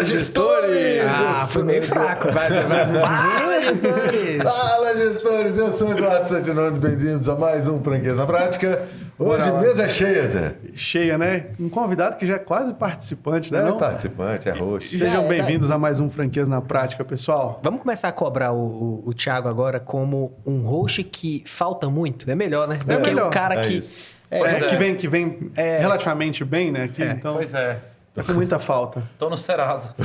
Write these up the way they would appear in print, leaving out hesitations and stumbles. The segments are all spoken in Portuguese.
gestores! Foi meio fraco. Fala, gestores! Fala, gestores! Eu sou Eduardo Santinoni, bem-vindos a mais um Franquias na Prática. Hoje, mesa é cheia, Zé. Cheia, né? Um convidado que já é quase participante, né? Não é participante, é host. Sejam bem-vindos a mais um Franquias na Prática, pessoal. Vamos começar a cobrar o Thiago agora como um host que falta muito? É melhor, né? Do que melhor. o cara que... Que vem relativamente bem, né? Aqui, então, Pois é. tá com muita falta. Tô no Serasa.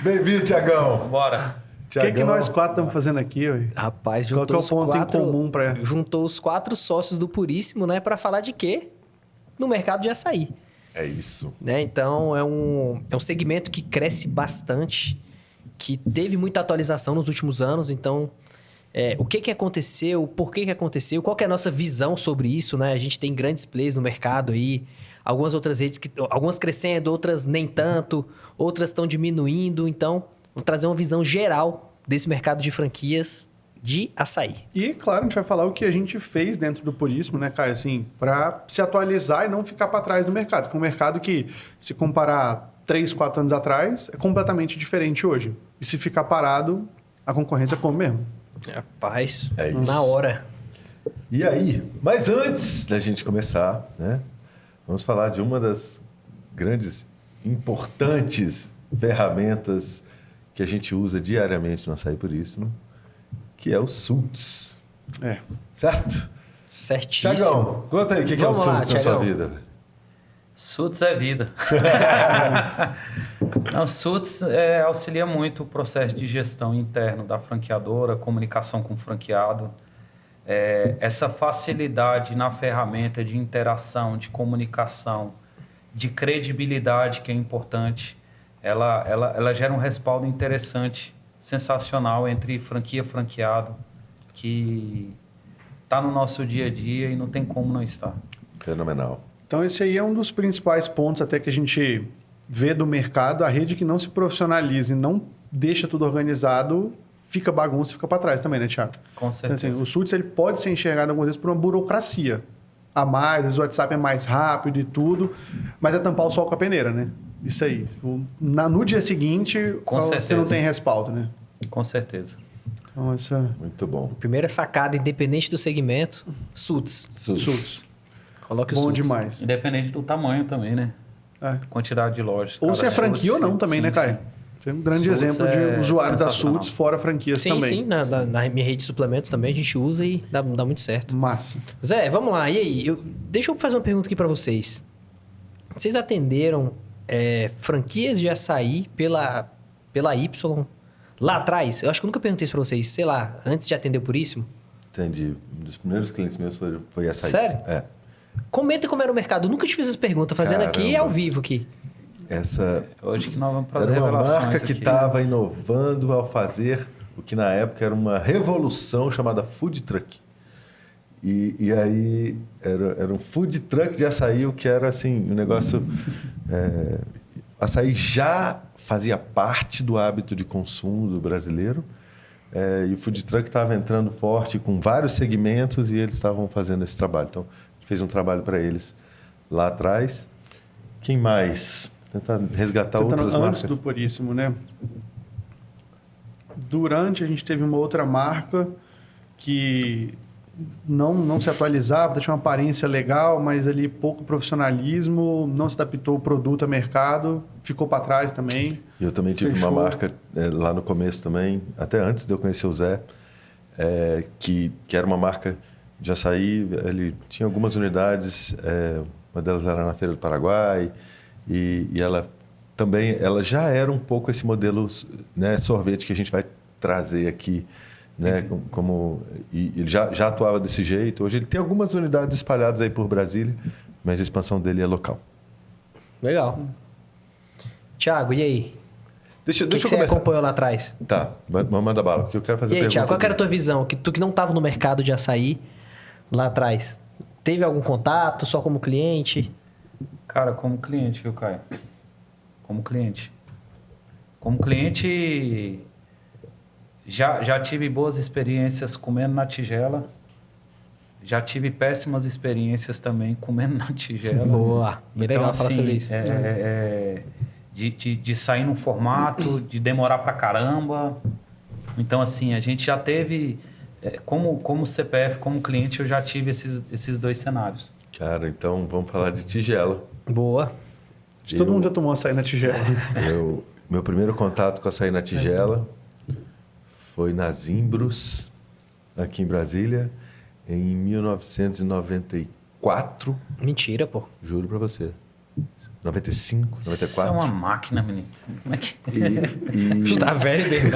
Bem-vindo, Tiagão. Bora. O que nós quatro estamos fazendo aqui, ué? Rapaz, Qual que é o ponto em comum para... Juntou os 4 sócios do Puríssimo, né? Para falar de quê? No mercado de açaí. É isso. Né? Então, é um segmento que cresce bastante, que teve muita atualização nos últimos anos. Então, o que aconteceu, por que aconteceu, qual que é a nossa visão sobre isso, né? A gente tem grandes players no mercado aí, algumas outras redes, algumas crescendo, outras nem tanto, outras estão diminuindo. Então, vou trazer uma visão geral desse mercado de franquias de açaí. E, claro, a gente vai falar o que a gente fez dentro do Puríssimo, né, Caio? Assim, para se atualizar e não ficar para trás do mercado. Foi um mercado que, se comparar 3, 4 anos atrás, é completamente diferente hoje. E se ficar parado, a concorrência come mesmo. Rapaz, É isso. na hora. E aí? Mas antes da gente começar, né? Vamos falar de uma das grandes, importantes ferramentas que a gente usa diariamente no Açaí Puríssimo, que é o Sults. Certo? Certíssimo. Tiagão, conta aí o que é o Vamos lá, Sults na sua Thiagão. vida. Suits é vida. Não, Suits auxilia muito o processo de gestão interno da franqueadora, comunicação com o franqueado. Essa facilidade na ferramenta de interação, de comunicação, de credibilidade que é importante, ela gera um respaldo interessante, sensacional entre franquia e franqueado, que está no nosso dia a dia e não tem como não estar. Fenomenal. Então, esse aí é um dos principais pontos até que a gente vê do mercado. A rede que não se profissionaliza e não deixa tudo organizado, fica bagunça, fica para trás também, né, Thiago? Com certeza. Então, assim, o Sults ele pode ser enxergado algumas vezes por uma burocracia a mais, às vezes o WhatsApp é mais rápido e tudo, mas é tampar o sol com a peneira, né? Isso aí. No dia seguinte, Com você certeza. não tem respaldo, né? Com certeza. Então, essa... Muito bom. Primeira sacada, independente do segmento, Suits. Sults. Coloque o Bom Suits. demais. Independente do tamanho também, né? É. Quantidade de lojas. Ou Cada se é franquia ou Suits, não também, sim, né, Caio? sim. Você é um grande Sults exemplo de é usuário da sensacional. Sults, fora franquias Sim, também. sim. Na minha rede de suplementos também a gente usa e dá muito certo. Massa. Zé, vamos lá. E aí? Deixa eu fazer uma pergunta aqui para vocês. Vocês atenderam franquias de açaí pela Y lá atrás? Eu acho que eu nunca perguntei isso para vocês. Sei lá, antes de atender o Puríssimo. Entendi. Um dos primeiros clientes meus foi Açaí. Sério? É. Comenta como era o mercado. Eu nunca te fiz essa pergunta. Fazendo aqui Caramba. ao vivo aqui. Essa Hoje que nós vamos fazer era uma revelações marca que aqui. estava inovando ao fazer o que na época era uma revolução chamada food truck. E aí era um food truck de açaí, o que era assim, um negócio... açaí já fazia parte do hábito de consumo do brasileiro, e o food truck estava entrando forte com vários segmentos e eles estavam fazendo esse trabalho. Então, a gente fez um trabalho para eles lá atrás. Quem mais? Tentar resgatar outras Antes marcas. do Puríssimo, né? Durante, a gente teve uma outra marca que não se atualizava, tinha uma aparência legal, mas ali pouco profissionalismo, não se adaptou o produto ao mercado, ficou para trás também. Eu também tive Fechou. uma marca lá no começo também, até antes de eu conhecer o Zé, que era uma marca de açaí. Ele tinha algumas unidades, uma delas era na Feira do Paraguai, e ela também já era um pouco esse modelo, né, sorvete que a gente vai trazer aqui, né, e ele já atuava desse jeito. Hoje ele tem algumas unidades espalhadas aí por Brasília, mas a expansão dele é local. Legal. Thiago, e aí? Deixa O que eu você começar. acompanhou lá atrás? Tá, vamos mandar bala, porque eu quero fazer E aí, pergunta. Thiago, qual que era a dele. tua visão? Tu que não estava no mercado de açaí lá atrás, teve algum contato, só como cliente? Cara, como cliente, viu, Caio? Como cliente. Como cliente, já tive boas experiências comendo na tigela. Já tive péssimas experiências também comendo na tigela. Boa. Bem Então, legal falar assim, sobre isso. de sair num formato, de demorar pra caramba. Então, assim, a gente já teve... Como CPF, como cliente, eu já tive esses dois cenários. Cara, então vamos falar de tigela. Boa. Todo mundo já tomou açaí na tigela. Meu primeiro contato com açaí na tigela foi na Zimbros, aqui em Brasília, em 1994. Mentira, pô. Juro pra você. 95, 94. Isso é uma máquina, menino. Como é que... Está velho mesmo.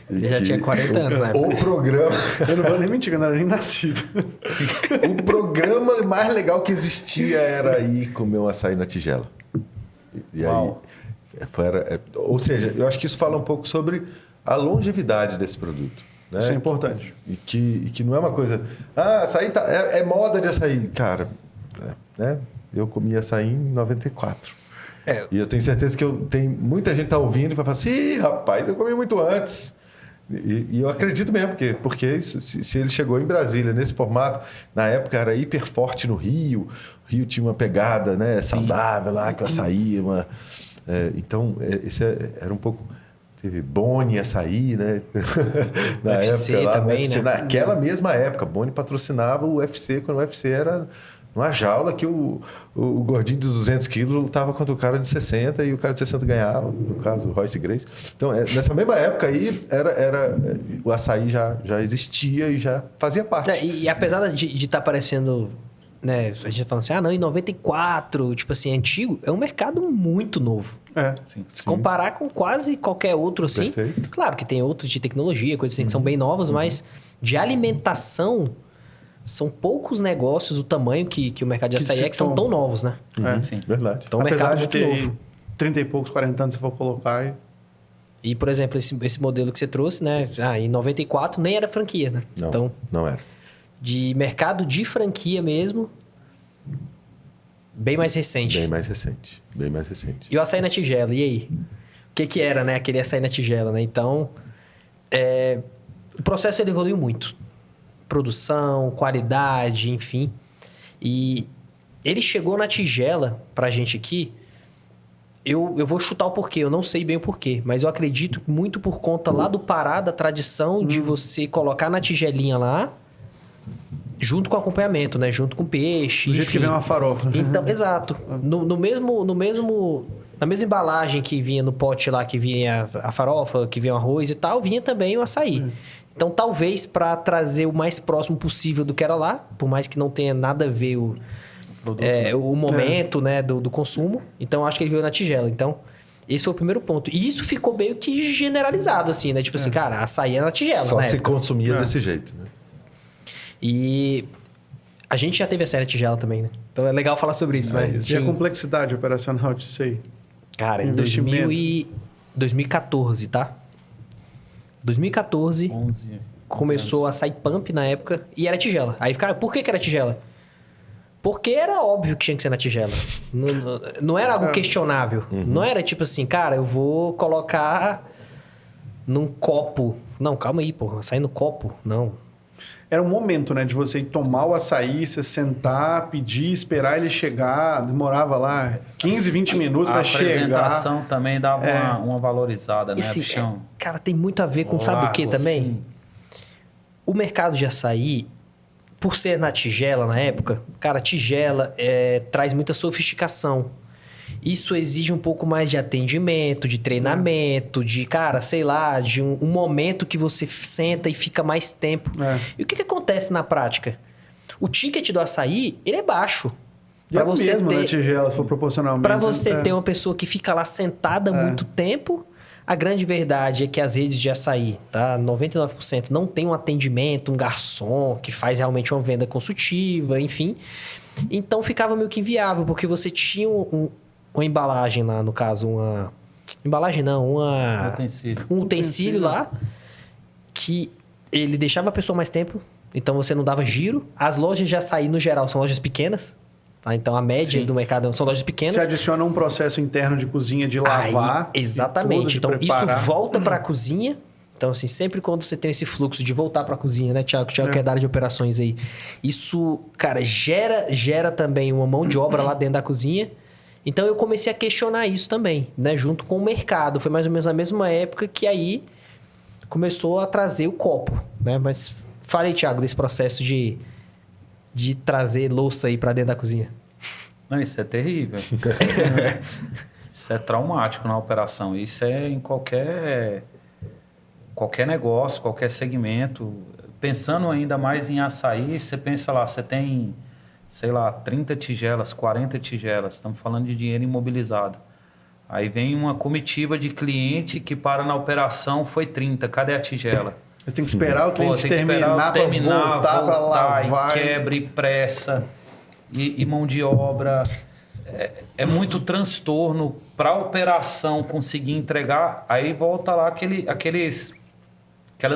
Ele já tinha 40 anos, né? O programa... Eu não vou nem mentir, que eu não era nem nascido. O programa mais legal que existia era ir comer um açaí na tigela. E aí... ou seja, eu acho que isso fala um pouco sobre a longevidade desse produto. Né? Isso é importante. E que não é uma coisa... açaí é moda de açaí. Cara, né? Eu comi açaí em 94. E eu tenho certeza que muita gente está ouvindo e vai falar assim, ih, rapaz, eu comi muito antes. E eu acredito mesmo, porque se ele chegou em Brasília nesse formato, na época era hiper forte no Rio, o Rio tinha uma pegada, né, saudável lá, que o açaí... então, esse era um pouco... Teve Boni Açaí, né? Na UFC época lá, também, UFC, né? naquela mesma época, Boni patrocinava o UFC, quando o UFC era numa jaula que o gordinho de 200 quilos lutava contra o cara de 60 e o cara de 60 ganhava, no caso, o Royce Gracie. Então, nessa mesma época aí, o açaí já existia e já fazia parte. E apesar de estar parecendo... Né, a gente falando assim, não, em 94, tipo assim, antigo, é um mercado muito novo. Sim. Se comparar com quase qualquer outro, assim. Perfeito. Claro que tem outros de tecnologia, coisas assim que são bem novas, mas de alimentação, são poucos negócios, o tamanho que o mercado de açaí que são tão novos, né? Sim. Verdade. Então, é um Apesar mercado de muito ter novo. 30 e poucos, 40 anos, se for colocar... E, por exemplo, esse modelo que você trouxe, né? Em 94 nem era franquia, né? Não, Então, não era. de mercado de franquia mesmo, bem mais recente. Bem mais recente. Bem mais recente. E o açaí na tigela, e aí? O que era, né? Aquele açaí na tigela, né? Então, o processo ele evoluiu muito. Produção, qualidade, enfim. E ele chegou na tigela pra gente aqui. Eu vou chutar o porquê, eu não sei bem o porquê, mas eu acredito muito por conta lá do Pará, da tradição de você colocar na tigelinha lá, junto com acompanhamento, né? Junto com peixe, Do jeito enfim. que vem uma farofa. Então, exato. Na mesma embalagem que vinha no pote lá, que vinha a farofa, que vinha o arroz e tal, vinha também o açaí. Então, talvez para trazer o mais próximo possível do que era lá, por mais que não tenha nada a ver o momento né, do consumo. Então, acho que ele veio na tigela. Então, esse foi o primeiro ponto. E isso ficou meio que generalizado, assim, né? Tipo assim, cara, açaí é na tigela, Só né? se consumia desse jeito, né? E a gente já teve açaí na tigela também, né? Então, é legal falar sobre isso, né? E a complexidade operacional disso aí? Cara, em 2014, tá? 2014, 11 começou a açaí pump na época e era tigela. Aí, cara, por que era tigela? Porque era óbvio que tinha que ser na tigela. Não era algo questionável. Não era tipo assim, cara, eu vou colocar num copo. Não, calma aí, pô. Açaí no copo. Não. Era um momento, né? De você ir tomar o açaí, você sentar, pedir, esperar ele chegar. Demorava lá 15, 20 minutos para chegar. A apresentação também dava uma valorizada, né, bichão? Cara, tem muito a ver com sabe o que também? Assim. O mercado de açaí, por ser na tigela na época, cara, tigela traz muita sofisticação. Isso exige um pouco mais de atendimento, de treinamento, de, cara, sei lá, de um momento que você senta e fica mais tempo. E o que acontece na prática? O ticket do açaí, ele é baixo. E é mesmo na tigela, se for proporcionalmente. Para você ter uma pessoa que fica lá sentada muito tempo, a grande verdade é que as redes de açaí, tá? 99% não tem um atendimento, um garçom que faz realmente uma venda consultiva, enfim. Então ficava meio que inviável, porque você tinha uma embalagem lá, no caso, um utensílio lá, que ele deixava a pessoa mais tempo, então você não dava giro. As lojas de açaí, no geral, são lojas pequenas, tá? Então a média do mercado são lojas pequenas. Você adiciona um processo interno de cozinha de lavar. Exatamente. Então preparar. isso volta para a cozinha. Então, assim, sempre quando você tem esse fluxo de voltar para a cozinha, né, Thiago? Thiago que é da área de operações aí. Isso, cara, gera também uma mão de obra lá dentro da cozinha. Então eu comecei a questionar isso também, né? Junto com o mercado. Foi mais ou menos na mesma época que aí começou a trazer o copo, né? Mas fala aí, Thiago, desse processo de trazer louça aí para dentro da cozinha. Não, isso é terrível. Isso é traumático na operação. Isso é em qualquer negócio, qualquer segmento. Pensando ainda mais em açaí, você pensa lá, você tem, sei lá, 30 tigelas, 40 tigelas. Estamos falando de dinheiro imobilizado. Aí vem uma comitiva de cliente que para na operação, foi 30. Cadê a tigela? Você tem que esperar o cliente tem que esperar terminar para voltar para lavar. E quebra e pressa e mão de obra. É muito transtorno para a operação conseguir entregar. Aí volta lá aquelas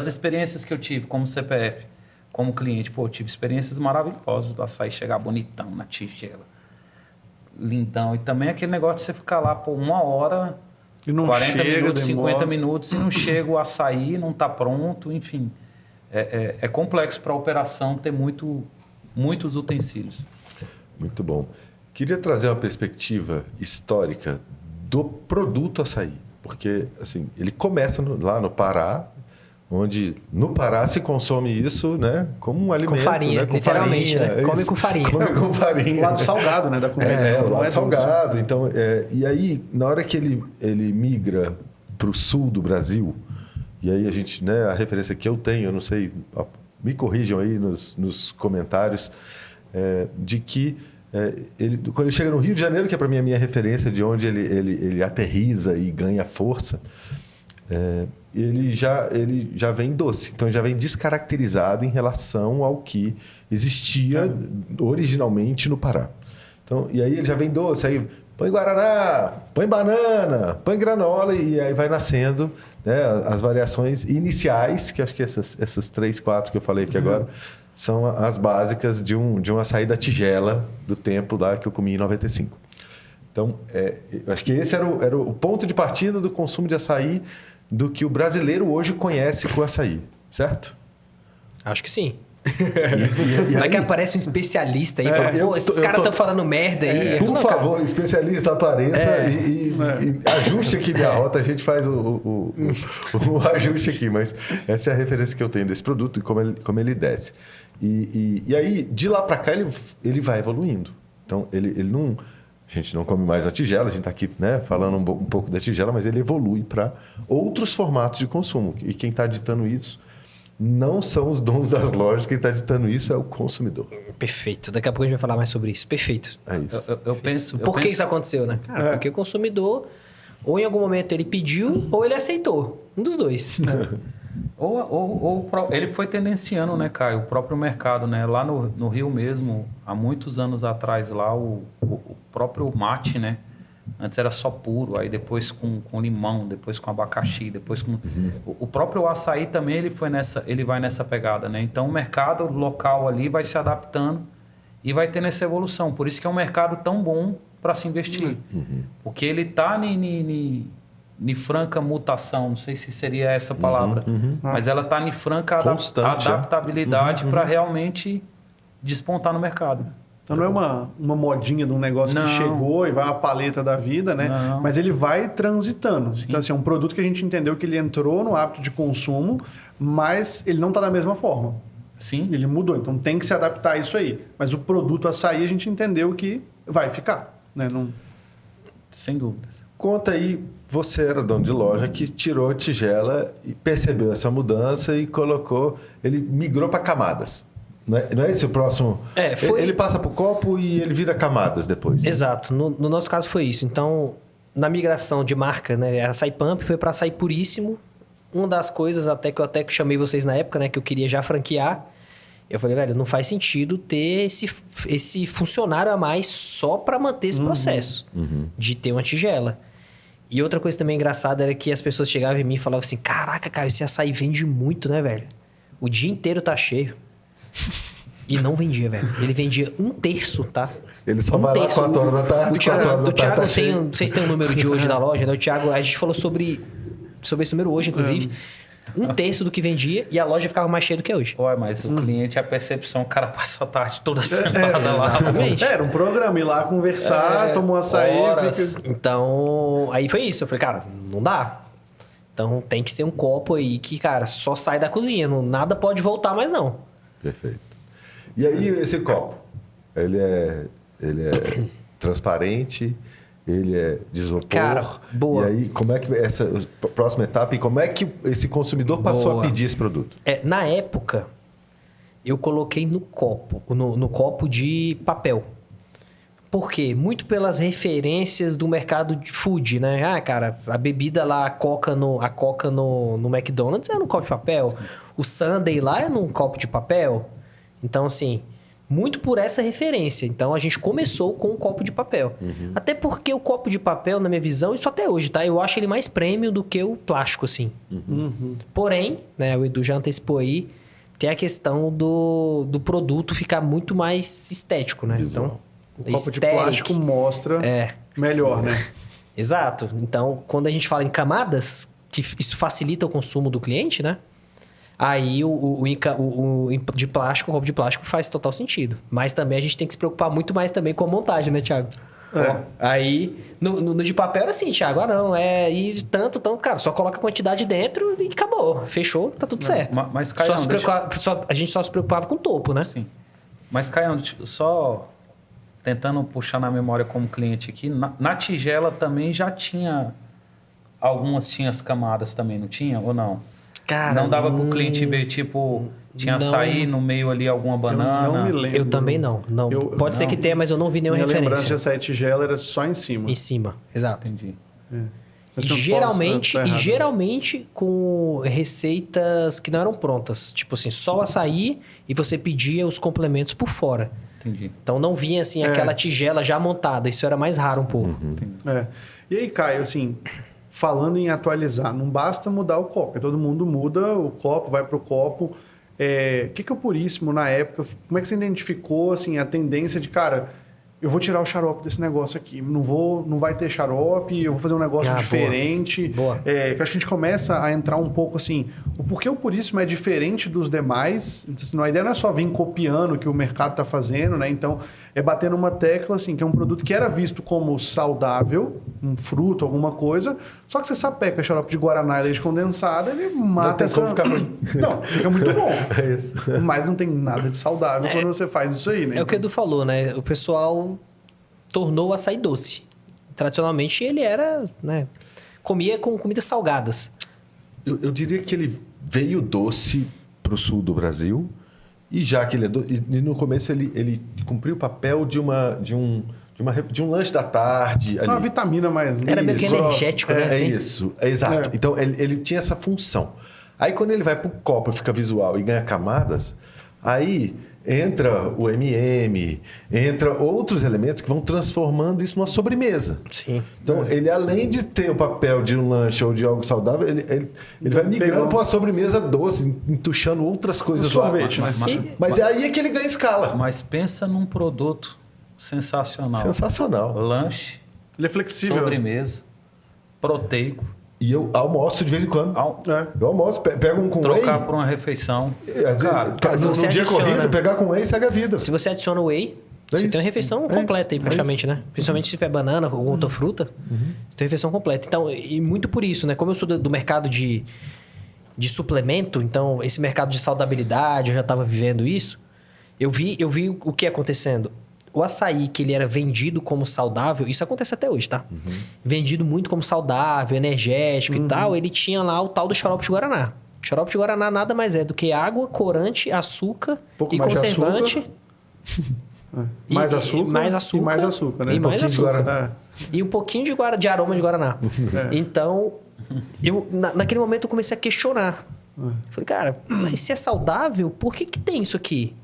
experiências que eu tive como CPF, como cliente. Pô, eu tive experiências maravilhosas do açaí chegar bonitão na tigela. Lindão. E também aquele negócio de você ficar lá por 1 hora, e não 40 chega, minutos, demora. 50 minutos e não chega o açaí, não está pronto, enfim. É complexo para a operação ter muitos utensílios. Muito bom. Queria trazer uma perspectiva histórica do produto açaí, porque assim, ele começa lá no Pará, onde no Pará se consome isso, né, como um alimento, Com farinha, né, com literalmente, farinha, né? Come com farinha. Come com farinha. O lado salgado, né, da comida. O lado salgado. Então, e aí, na hora que ele migra para o sul do Brasil, e aí a gente, né, a referência que eu tenho, eu não sei, me corrijam aí nos comentários, de que quando ele chega no Rio de Janeiro, que é para mim a minha referência de onde ele aterriza e ganha força, ele já vem doce. Então, já vem descaracterizado em relação ao que existia originalmente no Pará. Então, e aí ele já vem doce, aí põe guaraná, põe banana, põe granola e aí vai nascendo, né, as variações iniciais, que acho que essas 3, 4 que eu falei aqui agora, são as básicas de um açaí da tigela do tempo lá que eu comi em 95. Então, eu acho que esse era o ponto de partida do consumo de açaí do que o brasileiro hoje conhece com o açaí, certo? Acho que sim. E Vai que aparece um especialista aí e fala, pô, esses caras estão falando merda aí. Por favor, especialista, apareça e ajuste aqui minha rota, a gente faz o ajuste aqui, mas essa é a referência que eu tenho desse produto e como ele desce. E aí, de lá para cá, ele vai evoluindo. Então, ele não... A gente não come mais a tigela, a gente está aqui, né, falando um pouco da tigela, mas ele evolui para outros formatos de consumo. E quem está ditando isso não são os donos das lojas, quem está ditando isso é o consumidor. Perfeito. Daqui a pouco a gente vai falar mais sobre isso. Perfeito. É isso. Eu penso... Por que isso aconteceu, né? Cara, porque o consumidor, ou em algum momento ele pediu, ou ele aceitou. Um dos dois. Ou ele foi tendenciando, né, Caio? O próprio mercado, né? Lá no Rio mesmo, há muitos anos atrás, lá o próprio mate, né? Antes era só puro, aí depois com limão, depois com abacaxi, depois com... O próprio açaí também ele vai nessa pegada, né? Então o mercado local ali vai se adaptando e vai tendo essa evolução. Por isso que é um mercado tão bom para se investir. Porque ele está em franca mutação, não sei se seria essa palavra, mas ela está em franca adaptabilidade para realmente despontar no mercado. Então não é uma modinha de um negócio que chegou e vai uma paleta da vida, né? Não. Mas ele vai transitando. Sim. Então, assim, é um produto que a gente entendeu que ele entrou no hábito de consumo, mas ele não está da mesma forma. Sim. Ele mudou, então tem que se adaptar a isso aí. Mas o produto açaí a gente entendeu que vai ficar, né? Não... Sem dúvidas. Conta aí, você era dono de loja que tirou a tigela e percebeu essa mudança e ele migrou para camadas. Não é esse o próximo? Ele passa para o copo e ele vira camadas depois. Exato. No nosso caso foi isso. Então, na migração de marca, né, a Açaí Pump foi para Açaí Puríssimo. Uma das coisas que eu até chamei vocês na época, né, que eu queria já franquear. Eu falei, velho, não faz sentido ter esse funcionário a mais só para manter esse processo de ter uma tigela. E outra coisa também engraçada era que as pessoas chegavam em mim e falavam assim, caraca, Caio, esse açaí vende muito, né, velho? O dia inteiro tá cheio. E não vendia, velho. Ele vendia 1/3, tá? Ele só vai lá 4 horas da tarde, 4 horas da tarde tá cheio. Não sei se tem o número de hoje na loja, né? O Thiago, a gente falou sobre esse número hoje, inclusive. um terço do que vendia e a loja ficava mais cheia do que é hoje. Ué, mas o cliente, a percepção, o cara passa a tarde toda sentada lá. Exatamente. Era um programa, ir lá conversar, tomar um açaí. horas. Então, aí foi isso. Eu falei, cara, não dá. Então tem que ser um copo aí que, cara, só sai da cozinha. Nada pode voltar mais, não. Perfeito. E aí, esse copo? Ele é transparente, ele é de isopor. Cara, boa. E aí, como é que essa próxima etapa e como é que esse consumidor passou Boa. a pedir esse produto? Na época, eu coloquei no copo de papel. Por quê? Muito pelas referências do mercado de food, né? Ah, cara, a bebida lá, a Coca no McDonald's é num copo de papel. Sim. O Sundae lá é num copo de papel. Então, assim, muito por essa referência. Então, a gente começou com um copo de papel. Uhum. Até porque o copo de papel, na minha visão, isso até hoje, tá? Eu acho ele mais premium do que o plástico, assim. Uhum. Porém, né, o Edu já antecipou aí, tem a questão do produto ficar muito mais estético, né? Visual. Então, o copo de plástico mostra melhor, né? Exato. Então, quando a gente fala em camadas, que isso facilita o consumo do cliente, né? Aí o de plástico, o copo de plástico faz total sentido. Mas também a gente tem que se preocupar muito mais também com a montagem, né, Thiago? Aí, no de papel era assim, Thiago, não, e tanto, cara, só coloca a quantidade dentro e acabou. Fechou, tá tudo certo. Mas Caião, a gente só se preocupava com o topo, né? Sim. Mas, Caião, só tentando puxar na memória como cliente aqui, na tigela também já tinha... Algumas tinham as camadas também, não tinha? Ou não? Cara, não dava pro cliente ver, tipo... Tinha açaí no meio ali, alguma banana? Eu não me lembro. Eu também não. Pode ser que tenha, mas eu não vi nenhuma referência. Minha lembrança de açaí tigela era só em cima. Em cima, exato. Entendi. Geralmente com receitas que não eram prontas. Tipo assim, só o açaí e você pedia os complementos por fora. Entendi. Então não vinha assim aquela tigela já montada. Isso era mais raro um pouco. E aí, Caio, assim... Falando em atualizar, não basta mudar o copo. Todo mundo muda o copo, vai para o copo. O que o Puríssimo, na época, como é que você identificou assim, a tendência de, cara, eu vou tirar o xarope desse negócio aqui. Não vai ter xarope, eu vou fazer um negócio diferente. Boa. Que acho que a gente começa a entrar um pouco assim, o porquê o Puríssimo é diferente dos demais. Então, a ideia não é só vir copiando o que o mercado está fazendo, né? Então, é bater numa tecla, assim, que é um produto que era visto como saudável, um fruto, alguma coisa, só que você sapeca xarope de guaraná e leite condensado, ele mata essa... Não tem como ficar ruim. Não, fica muito bom. É isso. Mas não tem nada de saudável quando você faz isso aí, né? É o que o Edu falou, né? O pessoal tornou o açaí doce. Tradicionalmente, ele era, né? Comia com comidas salgadas. Eu diria que ele veio doce para o sul do Brasil. E já que ele é e no começo ele cumpriu o papel de um lanche da tarde. Uma vitamina mais... Era meio que energético, né? É isso, exato. Então ele tinha essa função. Aí quando ele vai para o copo, fica visual e ganha camadas, aí entra o MM, entra outros elementos que vão transformando isso numa sobremesa. Sim. Então, ele além de ter o papel de um lanche ou de algo saudável, ele vai migrando para uma sobremesa doce, entuchando outras coisas lá. Sorvete, né? Mas aí é que ele ganha escala. Mas pensa num produto sensacional. Sensacional. Lanche, ele é flexível. sobremesa, proteico. E eu almoço de vez em quando. Eu almoço, pego um com trocar whey. por uma refeição. Cara, no dia corrido, pegar com whey, segue a vida. Se você adiciona whey, você tem uma refeição completa aí, praticamente, né? Principalmente se tiver banana ou outra fruta, você tem uma refeição completa. Então, e muito por isso, né? Como eu sou do mercado de suplemento, então esse mercado de saudabilidade, eu já estava vivendo isso, eu vi o que acontecendo. O açaí, que ele era vendido como saudável, isso acontece até hoje, tá? Vendido muito como saudável, energético e tal, ele tinha lá o tal do xarope de guaraná. O xarope de guaraná nada mais é do que água, corante, açúcar e conservante. Mais açúcar. Mais açúcar. E mais açúcar, né? E mais açúcar. E um pouquinho de aroma de guaraná. Então, naquele momento eu comecei a questionar. Falei, cara, mas se é saudável, por que tem isso aqui?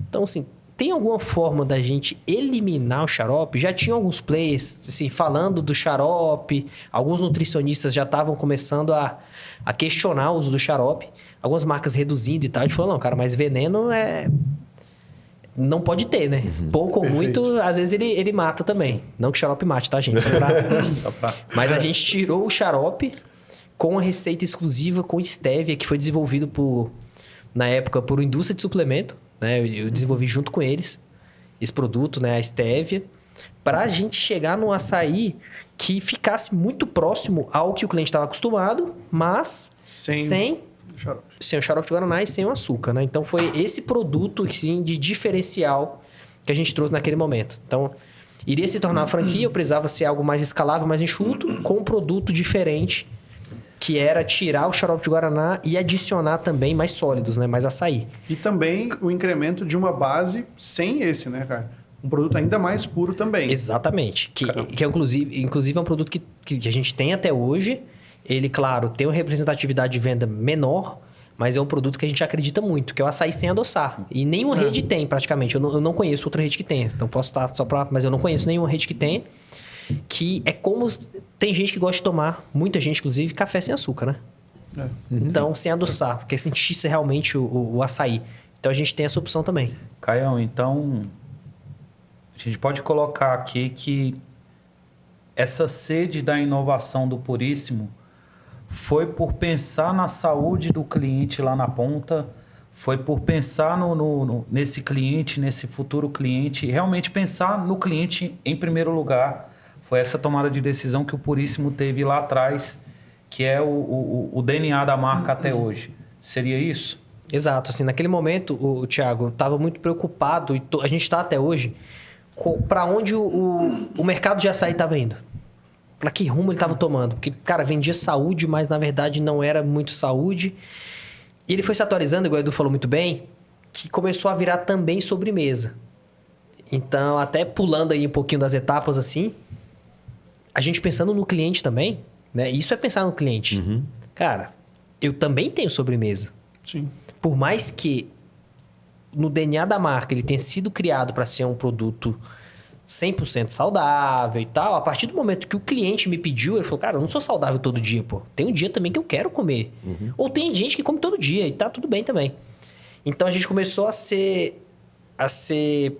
Então, assim, tem alguma forma da gente eliminar o xarope? Já tinha alguns players, assim, falando do xarope. Alguns nutricionistas já estavam começando a questionar o uso do xarope. Algumas marcas reduzindo e tal. A gente falou, não, cara, mas veneno não pode ter, né? Pouco ou muito, às vezes ele mata também. Não que o xarope mate, tá, gente? Mas a gente tirou o xarope, com uma receita exclusiva com stevia, que foi desenvolvido na época por uma indústria de suplemento, né? Eu desenvolvi junto com eles esse produto, né? A stevia, para a gente chegar no açaí que ficasse muito próximo ao que o cliente estava acostumado, mas sem o xarope de guaraná e sem o açúcar, né? Então, foi esse produto, assim, de diferencial que a gente trouxe naquele momento. Então, iria se tornar uma franquia, eu precisava ser algo mais escalável, mais enxuto, com um produto diferente, que era tirar o xarope de guaraná e adicionar também mais sólidos, né? Mais açaí. E também o incremento de uma base sem esse, né, cara? Um produto ainda mais puro também. Exatamente. Que é, inclusive é um produto que a gente tem até hoje. Ele, claro, tem uma representatividade de venda menor, mas é um produto que a gente acredita muito, que é o açaí sem adoçar. Sim. E nenhuma rede tem, praticamente. Eu não conheço outra rede que tenha. Então, posso estar só para... Mas eu não conheço nenhuma rede que tenha. Que é como... Tem gente que gosta de tomar, muita gente, inclusive, café sem açúcar, né? É. Então, sem adoçar. Porque sentisse realmente o açaí. Então, a gente tem essa opção também. Caião, então... A gente pode colocar aqui que essa sede da inovação do Puríssimo foi por pensar na saúde do cliente lá na ponta, foi por pensar nesse cliente, nesse futuro cliente, realmente pensar no cliente em primeiro lugar. Foi essa tomada de decisão que o Puríssimo teve lá atrás, que é o DNA da marca até hoje. Seria isso? Exato. Assim, naquele momento, o Thiago estava muito preocupado, e a gente está até hoje, para onde o mercado de açaí estava indo. Para que rumo ele estava tomando. Porque, cara, vendia saúde, mas na verdade não era muito saúde. E ele foi se atualizando, igual o Edu falou muito bem, que começou a virar também sobremesa. Então, até pulando aí um pouquinho das etapas assim, a gente pensando no cliente também, né? Isso é pensar no cliente. Uhum. Cara, eu também tenho sobremesa. Sim. Por mais que no DNA da marca ele tenha sido criado para ser um produto 100% saudável e tal, a partir do momento que o cliente me pediu, ele falou, cara, eu não sou saudável todo dia, pô. Tem um dia também que eu quero comer. Uhum. Ou tem gente que come todo dia e tá tudo bem também. Então, a gente começou a ser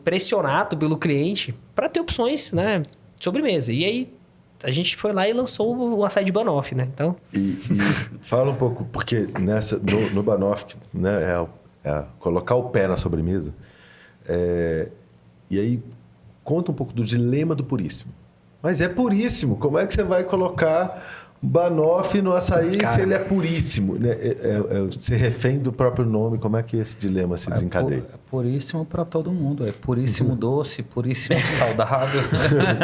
pressionado pelo cliente para ter opções, né, de sobremesa. E aí, a gente foi lá e lançou o açaí de Banoffee, né? Então... E fala um pouco, porque no Banoffee, né, colocar o pé na sobremesa. E aí, conta um pouco do dilema do Puríssimo. Mas é puríssimo. Como é que você vai colocar Banoffee no açaí se ele é puríssimo? Né? Ser refém do próprio nome, como é que esse dilema se desencadeia? É puríssimo para todo mundo. É puríssimo doce, puríssimo saudável.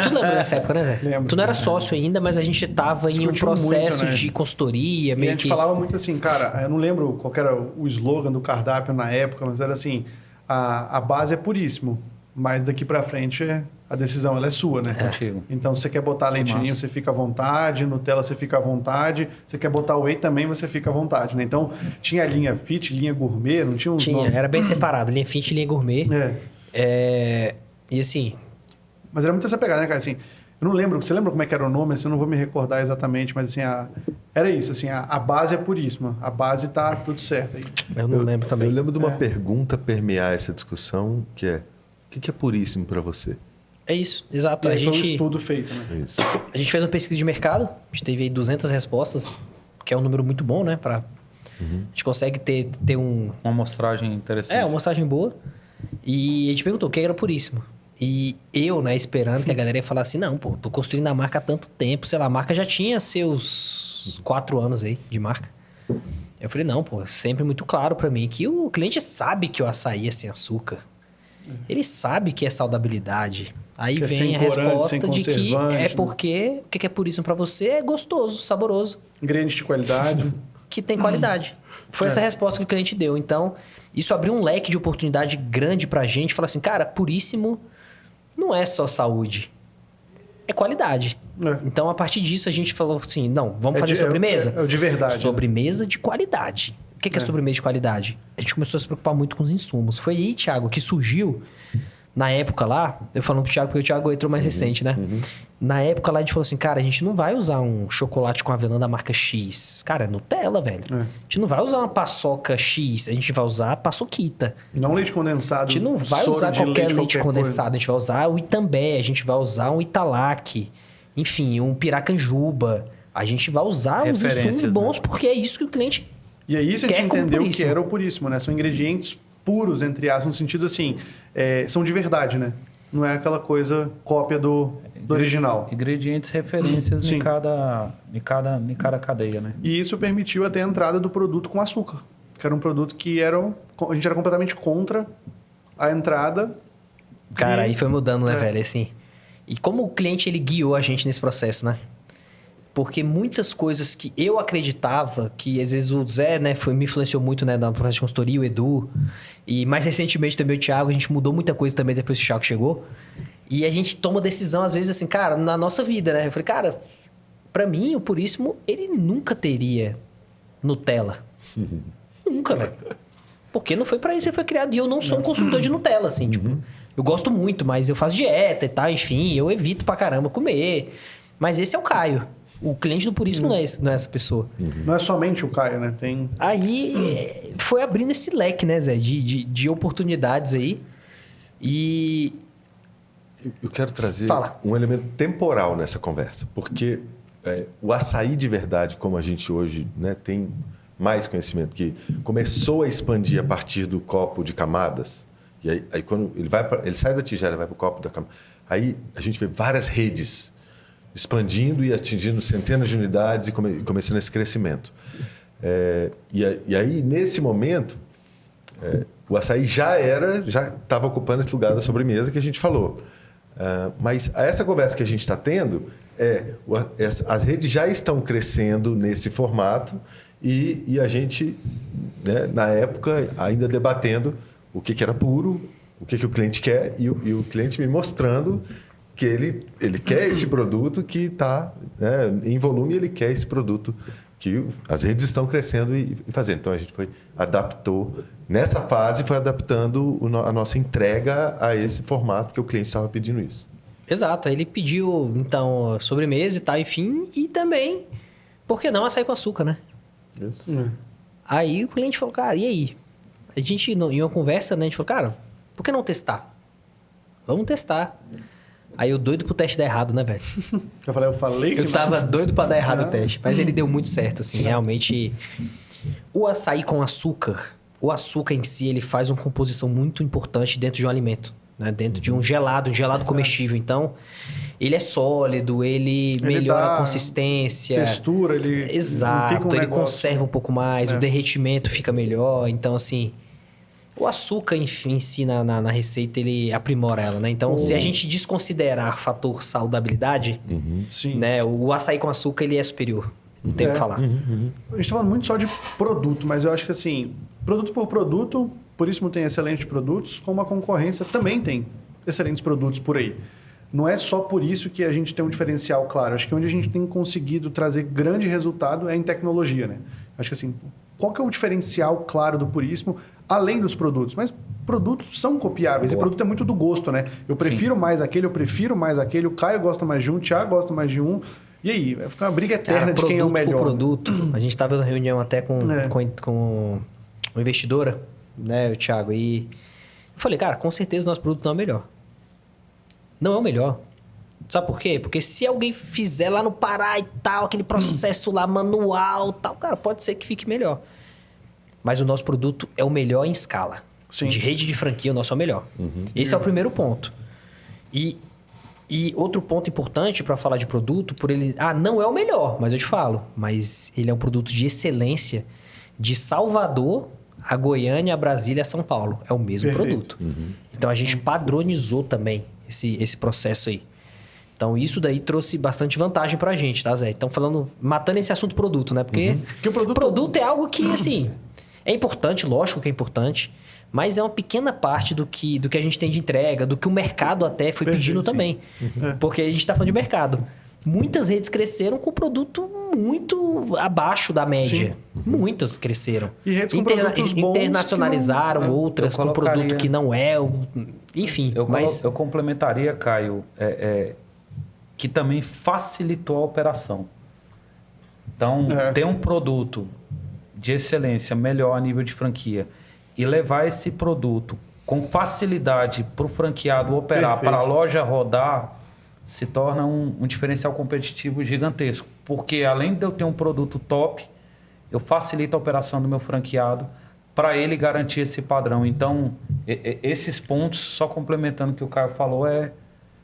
Tu lembra dessa época, né, Zé? Lembro. Tu não era sócio ainda, mas a gente estava em um processo muito, né, de consultoria. E a gente falava muito assim, cara, eu não lembro qual era o slogan do cardápio na época, mas era assim, a base é puríssimo, mas daqui para frente a decisão ela é sua, né? Contigo. Então, você quer botar leitinho, você fica à vontade. Nutella, você fica à vontade. Você quer botar whey também, você fica à vontade, né? Então, tinha a linha fit, linha gourmet, não tinha uns nomes? Era bem separado. Linha fit e linha gourmet. E assim... Mas era muito essa pegada, né, cara? Assim, eu não lembro. Você lembra como é que era o nome? Assim, eu não vou me recordar exatamente, mas assim, era isso. Assim, a base é puríssima. A base tá tudo certo aí. Eu não lembro também. Eu lembro de uma pergunta permear essa discussão, que é: o que é puríssimo para você? É isso, exato. Foi um estudo feito, né? Isso. A gente fez uma pesquisa de mercado, a gente teve aí 200 respostas, que é um número muito bom, né? A gente consegue ter uma amostragem interessante. Uma amostragem boa. E a gente perguntou o que era puríssimo. E eu, né, esperando que a galera ia falar assim, não, pô, tô construindo a marca há tanto tempo, sei lá, a marca já tinha seus 4 anos aí de marca. Eu falei, não, pô, sempre muito claro para mim que o cliente sabe que o açaí é sem açúcar. Ele sabe que é saudabilidade. Aí que vem a resposta de que é porque... O que é puríssimo para você? É gostoso, saboroso. Ingrediente de qualidade. Que tem qualidade. Foi essa resposta que o cliente deu. Então, isso abriu um leque de oportunidade grande pra gente. Falar assim, cara, puríssimo não é só saúde. É qualidade. Então, a partir disso, a gente falou assim, não, vamos fazer sobremesa? É o de verdade. Sobremesa de qualidade. O que é sobremesa de qualidade? A gente começou a se preocupar muito com os insumos. Foi aí, Thiago, que surgiu, na época lá, eu falando pro Thiago, porque o Thiago entrou mais recente, né? Na época lá, a gente falou assim, cara, a gente não vai usar um chocolate com avelã da marca X. Cara, é Nutella, velho. A gente não vai usar uma paçoca X, a gente vai usar paçoquita. Não leite condensado. A gente não vai usar qualquer leite condensado, a gente vai usar o Itambé, a gente vai usar um Italac, enfim, um Piracanjuba. A gente vai usar os Referências, insumos bons né? porque é isso que o cliente... E aí isso a gente Quer como entendeu que puríssimo. era o puríssimo, né? São ingredientes puros, entre aspas, no sentido assim, são de verdade, né? Não é aquela coisa cópia do original. Ingredientes, referências Sim. em cada cadeia, né? E isso permitiu até a entrada do produto com açúcar, que era um produto que a gente era completamente contra a entrada. Cara, E- aí foi mudando, né, É. velho? Assim. E como o cliente, ele guiou a gente nesse processo, né? Porque muitas coisas que eu acreditava, que às vezes o Zé, né, me influenciou muito, né, na processo de consultoria, o Edu, e mais recentemente também o Thiago, a gente mudou muita coisa também depois que o Thiago chegou. E a gente toma decisão, às vezes, assim, cara, na nossa vida, né? Eu falei, cara, pra mim, o Puríssimo, ele nunca teria Nutella. Nunca, velho. Porque não foi pra isso que ele foi criado. E eu não sou um consumidor de Nutella, assim, tipo... Eu gosto muito, mas eu faço dieta e tal, enfim, eu evito pra caramba comer. Mas esse é o Caio. O cliente do Puríssimo não é essa pessoa. Não é somente o Caio, né? Tem Aí foi abrindo esse leque, né, Zé, de oportunidades aí. E Eu quero trazer Fala. um elemento temporal nessa conversa, porque o açaí de verdade, como a gente hoje, né, tem mais conhecimento, que começou a expandir a partir do copo de camadas, e aí quando ele sai da tigela e vai para o copo da camada, aí a gente vê várias redes expandindo e atingindo centenas de unidades e começando esse crescimento. E aí, nesse momento, o açaí já estava ocupando esse lugar da sobremesa que a gente falou. Mas essa conversa que a gente está tendo, as redes já estão crescendo nesse formato e a gente, né, na época, ainda debatendo o que era puro, o que o cliente quer e o cliente me mostrando que ele quer esse produto que está, né, em volume, ele quer esse produto que as redes estão crescendo e fazendo. Então, a gente adaptou, nessa fase, foi adaptando a nossa entrega a esse formato, porque o cliente estava pedindo isso. exato, aí ele pediu, então, sobremesa e tal, enfim, e também, por que não açaí com açúcar, né? Isso. Aí o cliente falou, cara, e aí? A gente, em uma conversa, né, a gente falou, cara, por que não testar? Vamos testar. Aí eu doido pro teste dar errado, né, velho? eu falei que Eu tava doido pra dar errado o Ah. teste, mas ele deu muito certo, assim, realmente. O açaí com açúcar, o açúcar em si, ele faz uma composição muito importante dentro de um alimento, né? Dentro de um gelado comestível. Então, ele é sólido, ele melhora dá a consistência. textura, ele não Exato, fica um ele negócio- conserva um pouco mais, É. o derretimento fica melhor. Então, assim, o açúcar em si na receita, ele aprimora ela, né? Então, se a gente desconsiderar fator saudabilidade, Sim. né? O açaí com açúcar, ele é superior. Não tem o que falar. A gente tá falando muito só de produto, mas eu acho que assim, produto por produto, Puríssimo tem excelentes produtos, como a concorrência também tem excelentes produtos por aí. Não é só por isso que a gente tem um diferencial claro. Acho que onde a gente tem conseguido trazer grande resultado é em tecnologia, né? Acho que assim, qual que é o diferencial claro do Puríssimo, além dos produtos? Mas produtos são copiáveis e produto é muito do gosto, né? Eu prefiro mais aquele, eu prefiro mais aquele, o Caio gosta mais de um, o Thiago gosta mais de um. E aí? Vai ficar uma briga eterna Cara, de quem é o produto por melhor. produto. A gente tava na reunião até com uma investidora, né, o Thiago, e eu falei, cara, com certeza o nosso produto não é o melhor. Não é o melhor. Sabe por quê? Porque se alguém fizer lá no Pará e tal, aquele processo lá manual e tal, cara, pode ser que fique melhor. Mas o nosso produto é o melhor em escala. Sim. De rede de franquia, o nosso é o melhor. Esse é o primeiro ponto. E outro ponto importante para falar de produto, por ele... não é o melhor, mas eu te falo. Mas ele é um produto de excelência de Salvador a Goiânia, a Brasília, a São Paulo. É o mesmo Perfeito. produto. Então, a gente padronizou também esse processo aí. Então, isso daí trouxe bastante vantagem pra gente, tá, Zé? Então, matando esse assunto produto, né? Porque Que o produto é algo que, assim, é importante, lógico que é importante, mas é uma pequena parte do que a gente tem de entrega, do que o mercado até foi Perfeito, pedindo sim. também. Porque a gente tá falando de mercado. Muitas redes cresceram com produto muito abaixo da média. Muitas cresceram. E redes com produtos bons internacionalizaram que não- outras eu com produto colocaria- que não é. Enfim, Eu complementaria, Caio, que também facilitou a operação. Então, ter um produto de excelência melhor a nível de franquia e levar esse produto com facilidade para o franqueado operar, Perfeito. para a loja rodar, se torna um diferencial competitivo gigantesco. Porque além de eu ter um produto top, eu facilito a operação do meu franqueado para ele garantir esse padrão. Então, esses pontos, só complementando o que o Caio falou, é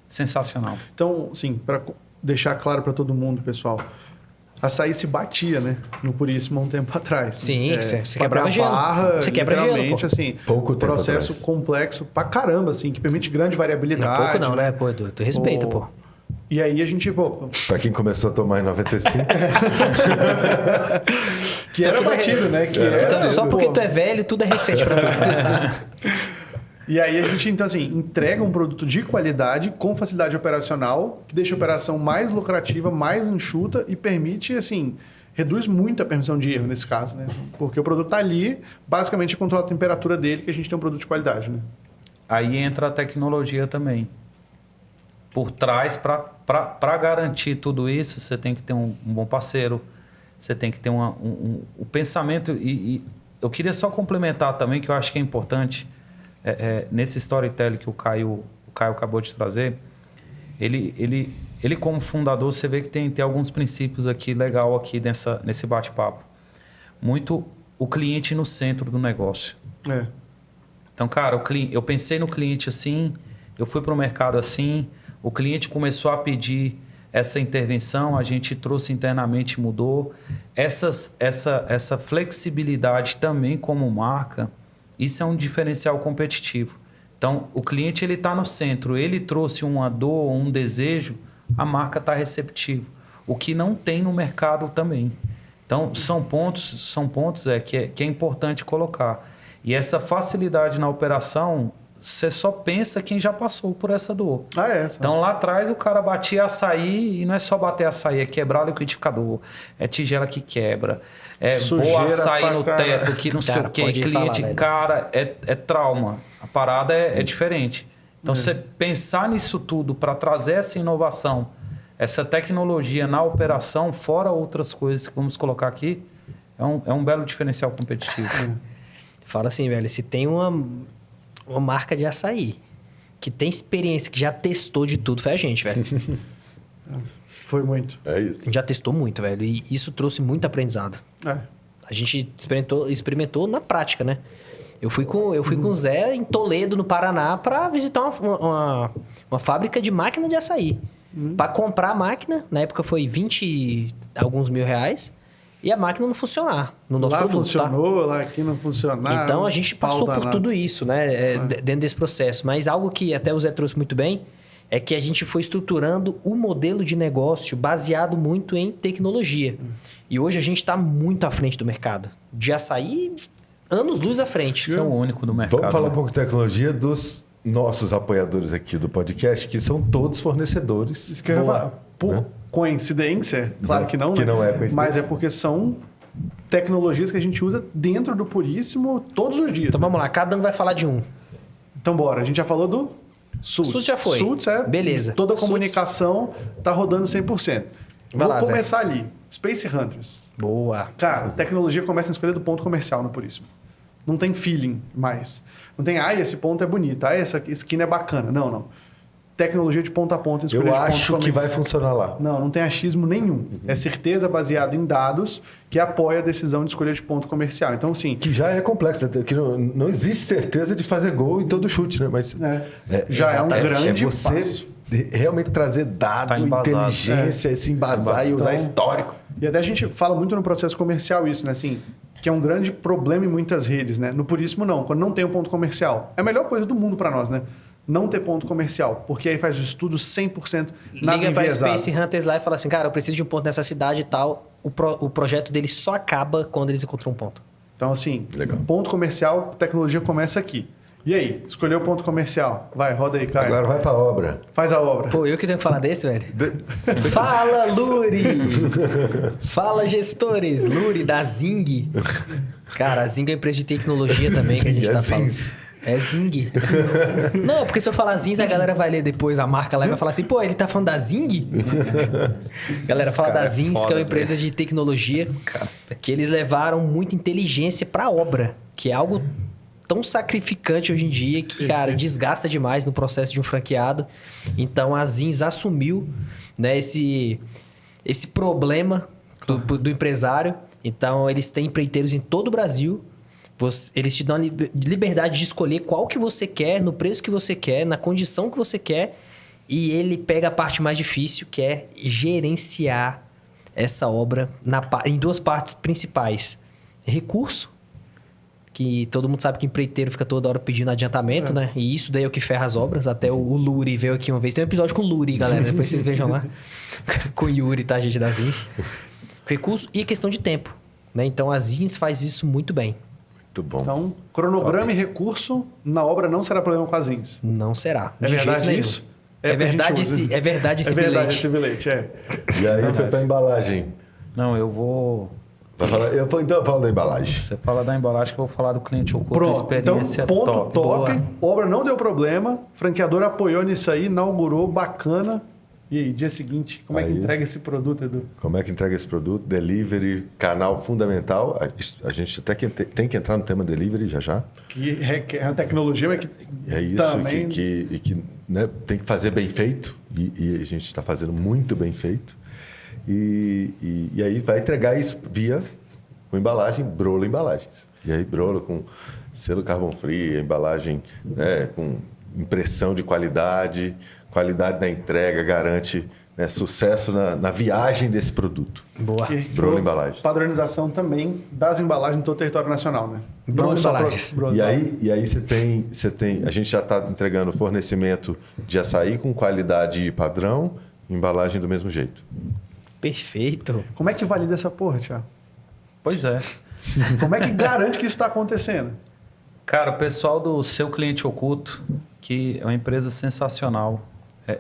sensacional. Então, sim, para deixar claro para todo mundo, pessoal, Açaí se batia, né? No Puríssimo há um tempo atrás. Sim, você quebrava quebrava gelo. barra, Você quebra gelo, literalmente, pô. assim, Pouco tempo processo atrás. complexo pra caramba, assim, que permite grande Não é variabilidade. pouco não, né? Pô, tu respeita, pô. E aí a gente, Pra quem começou a tomar em 95, que é batido, né? Que é, Então, só pô. porque tu é velho, tudo é recente pra tu. E aí a gente, então, assim, entrega um produto de qualidade, com facilidade operacional, que deixa a operação mais lucrativa, mais enxuta e permite, assim, reduz muito a permissão de erro nesse caso, né? Porque o produto está ali, basicamente controla a temperatura dele, que a gente tem um produto de qualidade, né? Aí entra a tecnologia também. Por trás, para garantir tudo isso, você tem que ter um bom parceiro, você tem que ter o pensamento. E eu queria só complementar também, que eu acho que é importante, nesse storytelling que o Caio acabou de trazer, ele como fundador, você vê que tem alguns princípios aqui legal aqui nesse bate-papo. Muito o cliente no centro do negócio. É. Então, cara, eu pensei no cliente assim, eu fui para o mercado assim, o cliente começou a pedir essa intervenção, a gente trouxe internamente, mudou. Essa flexibilidade também como marca, isso é um diferencial competitivo. Então, o cliente ele está no centro, ele trouxe uma dor, um desejo, a marca está receptiva. O que não tem no mercado também. Então, são pontos que é importante colocar. E essa facilidade na operação, você só pensa quem já passou por essa dor. Então, lá atrás, o cara batia açaí, e não é só bater açaí, é quebrar o liquidificador, é tigela que quebra, pôr açaí no teto, que não sei o quê, cliente, cara, é trauma. A parada é diferente. Então, você pensar nisso tudo para trazer essa inovação, essa tecnologia na operação, fora outras coisas que vamos colocar aqui, é um belo diferencial competitivo. Fala assim, velho, se tem uma marca de açaí que tem experiência, que já testou de tudo, foi a gente, velho. Foi muito. é A isso. gente já testou muito, velho, e isso trouxe muito aprendizado. A gente experimentou na prática, né? Eu fui com o Zé em Toledo, no Paraná, para visitar uma fábrica de máquina de açaí. Para comprar a máquina, na época foi 20 e alguns mil reais, e a máquina não funcionar no nosso lá produto, funcionou, lá aqui não funcionava. Então, a gente passou por tudo isso, né? Dentro desse processo. Mas algo que até o Zé trouxe muito bem é que a gente foi estruturando o modelo de negócio baseado muito em tecnologia. E hoje a gente está muito à frente do mercado. De açaí, anos-luz à frente. Acho que é o único do mercado. Vamos falar um né? pouco de tecnologia dos nossos apoiadores aqui do podcast, que são todos fornecedores. Isso que eu ia falar. Por né? coincidência? Claro que não, Que né? não é coincidência. Mas é porque são tecnologias que a gente usa dentro do Puríssimo todos os dias. Então vamos lá, cada um vai falar de um. Então bora, a gente já falou do Sultz. Sultz já foi. Sultz Beleza. Toda a Sultz. comunicação tá rodando 100%. Vai lá, Vamos Zé. começar ali. Space Hunters. Boa. Cara, a tecnologia começa a escolher do ponto comercial no Puríssimo. Não tem feeling mais. Não tem, esse ponto é bonito, essa esquina é bacana. Não. Tecnologia de ponta a ponta. Escolha Eu de ponto acho que vai comercial. funcionar lá. Não tem achismo nenhum. É certeza baseado em dados que apoia a decisão de escolha de ponto comercial. Então, assim, Que já é complexo, né? Que não existe certeza de fazer gol em todo chute, né? Mas já é um grande você passo. realmente trazer dado, Tá embasado. inteligência, se embasar e usar Então, histórico. E até a gente fala muito no processo comercial isso, né? Assim, que é um grande problema em muitas redes, né? No Puríssimo, não. Quando não tem um ponto comercial. É a melhor coisa do mundo para nós, né? Não ter ponto comercial. Porque aí faz o estudo 100% nada Liga pra enviesado. Space Hunters lá e fala assim, cara, eu preciso de um ponto nessa cidade e tal. O projeto deles só acaba quando eles encontram um ponto. Então, assim, Legal. ponto comercial, tecnologia começa aqui. E aí? Escolheu o ponto comercial. Vai, roda aí, Caio. Agora vai pra obra. Faz a obra. Pô, eu que tenho que falar desse, velho? Fala, Luri! Fala, gestores! Luri, da Zing. Cara, a Zing é uma empresa de tecnologia também que a gente Zing, tá é falando. Zings. É Zing. Não, porque se eu falar Zings, a galera vai ler depois a marca lá e vai falar assim, pô, ele tá falando da Zing? Galera, fala cara da é Zings, que é foda, uma empresa de tecnologia que eles levaram muita inteligência pra obra, que é algo tão sacrificante hoje em dia que, cara, desgasta demais no processo de um franqueado. Então, a Zins assumiu, né, esse problema do empresário. Então, eles têm empreiteiros em todo o Brasil. Eles te dão a liberdade de escolher qual que você quer, no preço que você quer, na condição que você quer. E ele pega a parte mais difícil, que é gerenciar essa obra em duas partes principais. Recurso, que todo mundo sabe que o empreiteiro fica toda hora pedindo adiantamento, né? E isso daí é o que ferra as obras. Até o Luri veio aqui uma vez. Tem um episódio com o Luri, galera. Depois vocês vejam lá. Com o Yuri, tá? Gente das Zins. Recurso e questão de tempo, né? Então, a Zins faz isso muito bem. Muito bom. Então, cronograma e recurso na obra não será problema com a Zins. Não será. É verdade isso? É verdade esse bilhete. É verdade esse bilhete, é. E aí foi para embalagem. Não, eu vou... Então eu falo da embalagem. Você fala da embalagem que eu vou falar do cliente oculto. Pronto, Experiência então, ponto top. top. Obra não deu problema. Franqueador apoiou nisso aí, inaugurou, bacana. E aí, dia seguinte, como é que entrega esse produto, Edu? Como é que entrega esse produto? Delivery, canal fundamental. A gente até tem que entrar no tema delivery já. Que requer uma tecnologia, mas que é isso, também... que né, tem que fazer bem feito. E a gente está fazendo muito bem feito. E aí vai entregar isso via uma embalagem, Brolo Embalagens. E aí Brolo com selo carbon free, embalagem, né, com impressão de qualidade da entrega, garante, né, sucesso na viagem desse produto. Boa. Brolo Embalagens. Padronização também das embalagens em todo o território nacional, né? Brolo Embalagens. E aí você tem... A gente já está entregando fornecimento de açaí com qualidade e padrão, embalagem do mesmo jeito. Perfeito. Como é que valida essa porra, Thiago? Pois é. Como é que garante que isso está acontecendo? Cara, o pessoal do Seu Cliente Oculto, que é uma empresa sensacional.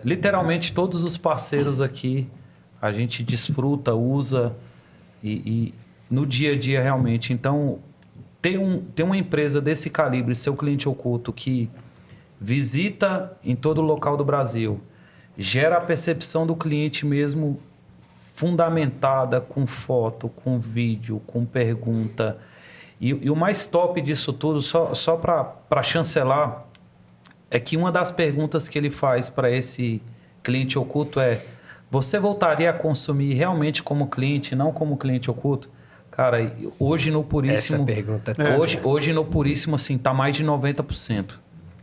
Literalmente todos os parceiros aqui a gente desfruta, usa e no dia a dia realmente. Então, ter uma empresa desse calibre, Seu Cliente Oculto, que visita em todo o local do Brasil, gera a percepção do cliente mesmo fundamentada com foto, com vídeo, com pergunta. E o mais top disso tudo, só para chancelar, é que uma das perguntas que ele faz para esse cliente oculto é: você voltaria a consumir realmente como cliente, não como cliente oculto? Cara, hoje no Puríssimo... Essa pergunta hoje no Puríssimo, assim, tá mais de 90%.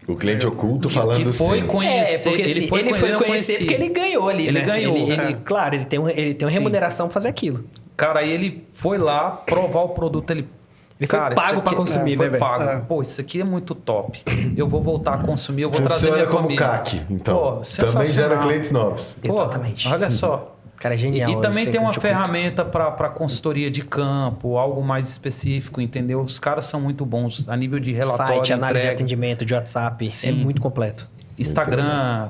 O cliente oculto falando que foi sim. conhecer, porque ele foi conhecer porque ele ganhou ali, ele né? ganhou. Claro, ele tem uma remuneração para fazer aquilo. Cara, aí ele foi lá provar o produto, ele foi pago para consumir, né, foi velho? pago. Pô, isso aqui é muito top. Eu vou voltar a consumir, eu vou trazer Funciona minha como família. CAC, então. Pô, Também sensacional. gera clientes novos. Pô, Exatamente. olha só. Cara, é genial. E também tem uma cliente ferramenta para consultoria de campo, algo mais específico, entendeu? Os caras são muito bons a nível de relatório, site, análise de entrega. atendimento, de WhatsApp. Sim. É muito completo. Instagram,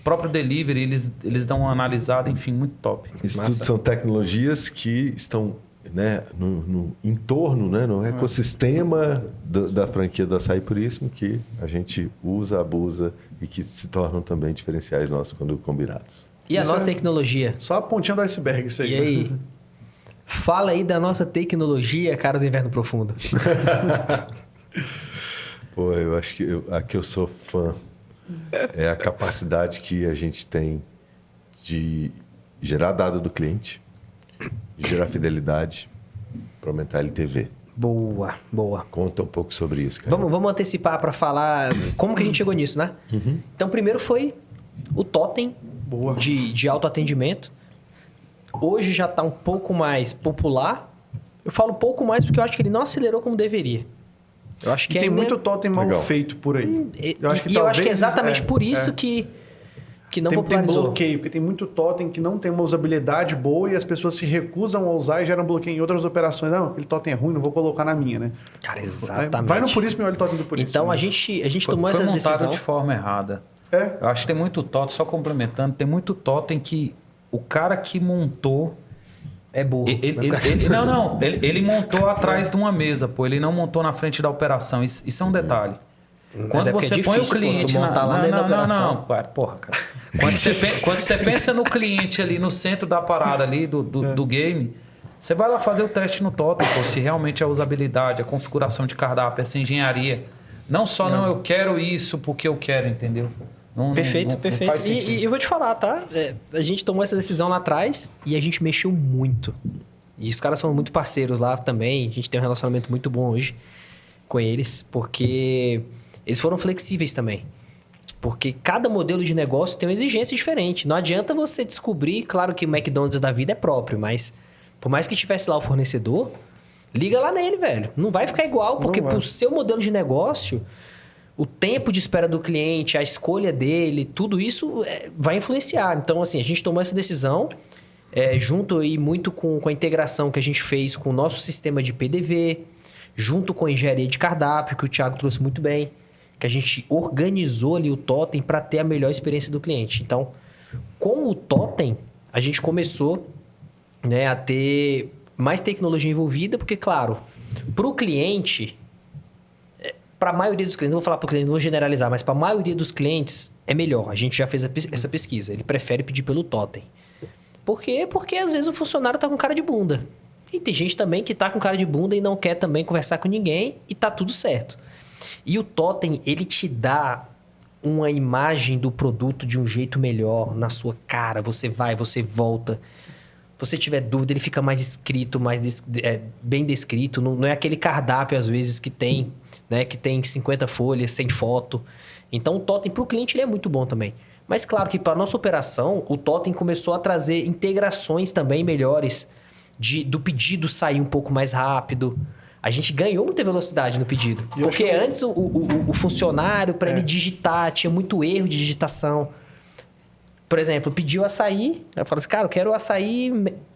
próprio delivery, eles dão uma analisada, enfim, muito top. Isso Massa. tudo são tecnologias que estão, né, no entorno, né, no ecossistema da franquia do Açaí Puríssimo, que a gente usa, abusa e que se tornam também diferenciais nossos quando combinados. E a Isso nossa é- tecnologia? Só a pontinha do iceberg, isso aí. E aí? Fala aí da nossa tecnologia, cara do Inverno Profundo. Pô, eu acho que aqui eu sou fã. É a capacidade que a gente tem de gerar dado do cliente, de gerar fidelidade para aumentar a LTV. Boa, boa. Conta um pouco sobre isso, cara. Vamos antecipar para falar como que a gente chegou nisso, né? Então, primeiro foi o Totem Boa. de autoatendimento. Hoje já está um pouco mais popular. Eu falo pouco mais porque eu acho que ele não acelerou como deveria. Eu acho que E tem ainda... muito totem mal Legal. feito por aí. Eu acho que é exatamente por isso que não tem popularizou. bloqueio, porque tem muito totem que não tem uma usabilidade boa e as pessoas se recusam a usar e geram bloqueio em outras operações. Não, aquele totem é ruim, não vou colocar na minha, né? Cara, exatamente. Vai no Puríssimo e olha o totem do Puríssimo. Então, a gente tomou Foi essa montado decisão. de forma errada. É. Eu acho que tem muito totem, só complementando, tem muito totem que o cara que montou... É burro. Ele montou atrás de uma mesa, pô. Ele não montou na frente da operação. Isso é um detalhe. Quando é porque você é põe o difícil, cliente pô, montar lá dentro da operação. porra, cara. Quando você pensa no cliente ali no centro da parada ali do game, você vai lá fazer o teste no totem, pô, se realmente a usabilidade, a configuração de cardápio, essa engenharia Não só, não, eu quero isso porque eu quero, entendeu? Perfeito. faz sentido. E eu vou te falar, tá? A gente tomou essa decisão lá atrás e a gente mexeu muito. E os caras são muito parceiros lá também. A gente tem um relacionamento muito bom hoje com eles, porque eles foram flexíveis também. Porque cada modelo de negócio tem uma exigência diferente. Não adianta você descobrir, claro que o McDonald's da vida é próprio, mas por mais que tivesse lá o fornecedor, liga lá nele, velho. Não vai ficar igual, porque pro seu modelo de negócio, o tempo de espera do cliente, a escolha dele, tudo isso vai influenciar. Então, assim, a gente tomou essa decisão junto aí muito com a integração que a gente fez com o nosso sistema de PDV, junto com a engenharia de cardápio, que o Thiago trouxe muito bem, que a gente organizou ali o Totem para ter a melhor experiência do cliente. Então, com o Totem, a gente começou, né, a ter mais tecnologia envolvida, porque, claro, para o cliente, para a maioria dos clientes, não vou falar para o cliente, não vou generalizar, mas para a maioria dos clientes é melhor. A gente já fez essa pesquisa. Ele prefere pedir pelo Totem. Por quê? Porque às vezes o funcionário está com cara de bunda. E tem gente também que está com cara de bunda e não quer também conversar com ninguém e tá tudo certo. E o Totem, ele te dá uma imagem do produto de um jeito melhor na sua cara. Você vai, você volta. Se você tiver dúvida, ele fica mais escrito, bem descrito. Não é aquele cardápio, às vezes, que tem, né? Que tem 50 folhas, sem foto. Então, o Totem, para o cliente, ele é muito bom também. Mas, claro que para a nossa operação, o Totem começou a trazer integrações também melhores do pedido sair um pouco mais rápido. A gente ganhou muita velocidade no pedido. Porque antes o funcionário, para ele digitar, tinha muito erro de digitação. Por exemplo, pediu açaí, eu falo assim, cara, eu quero açaí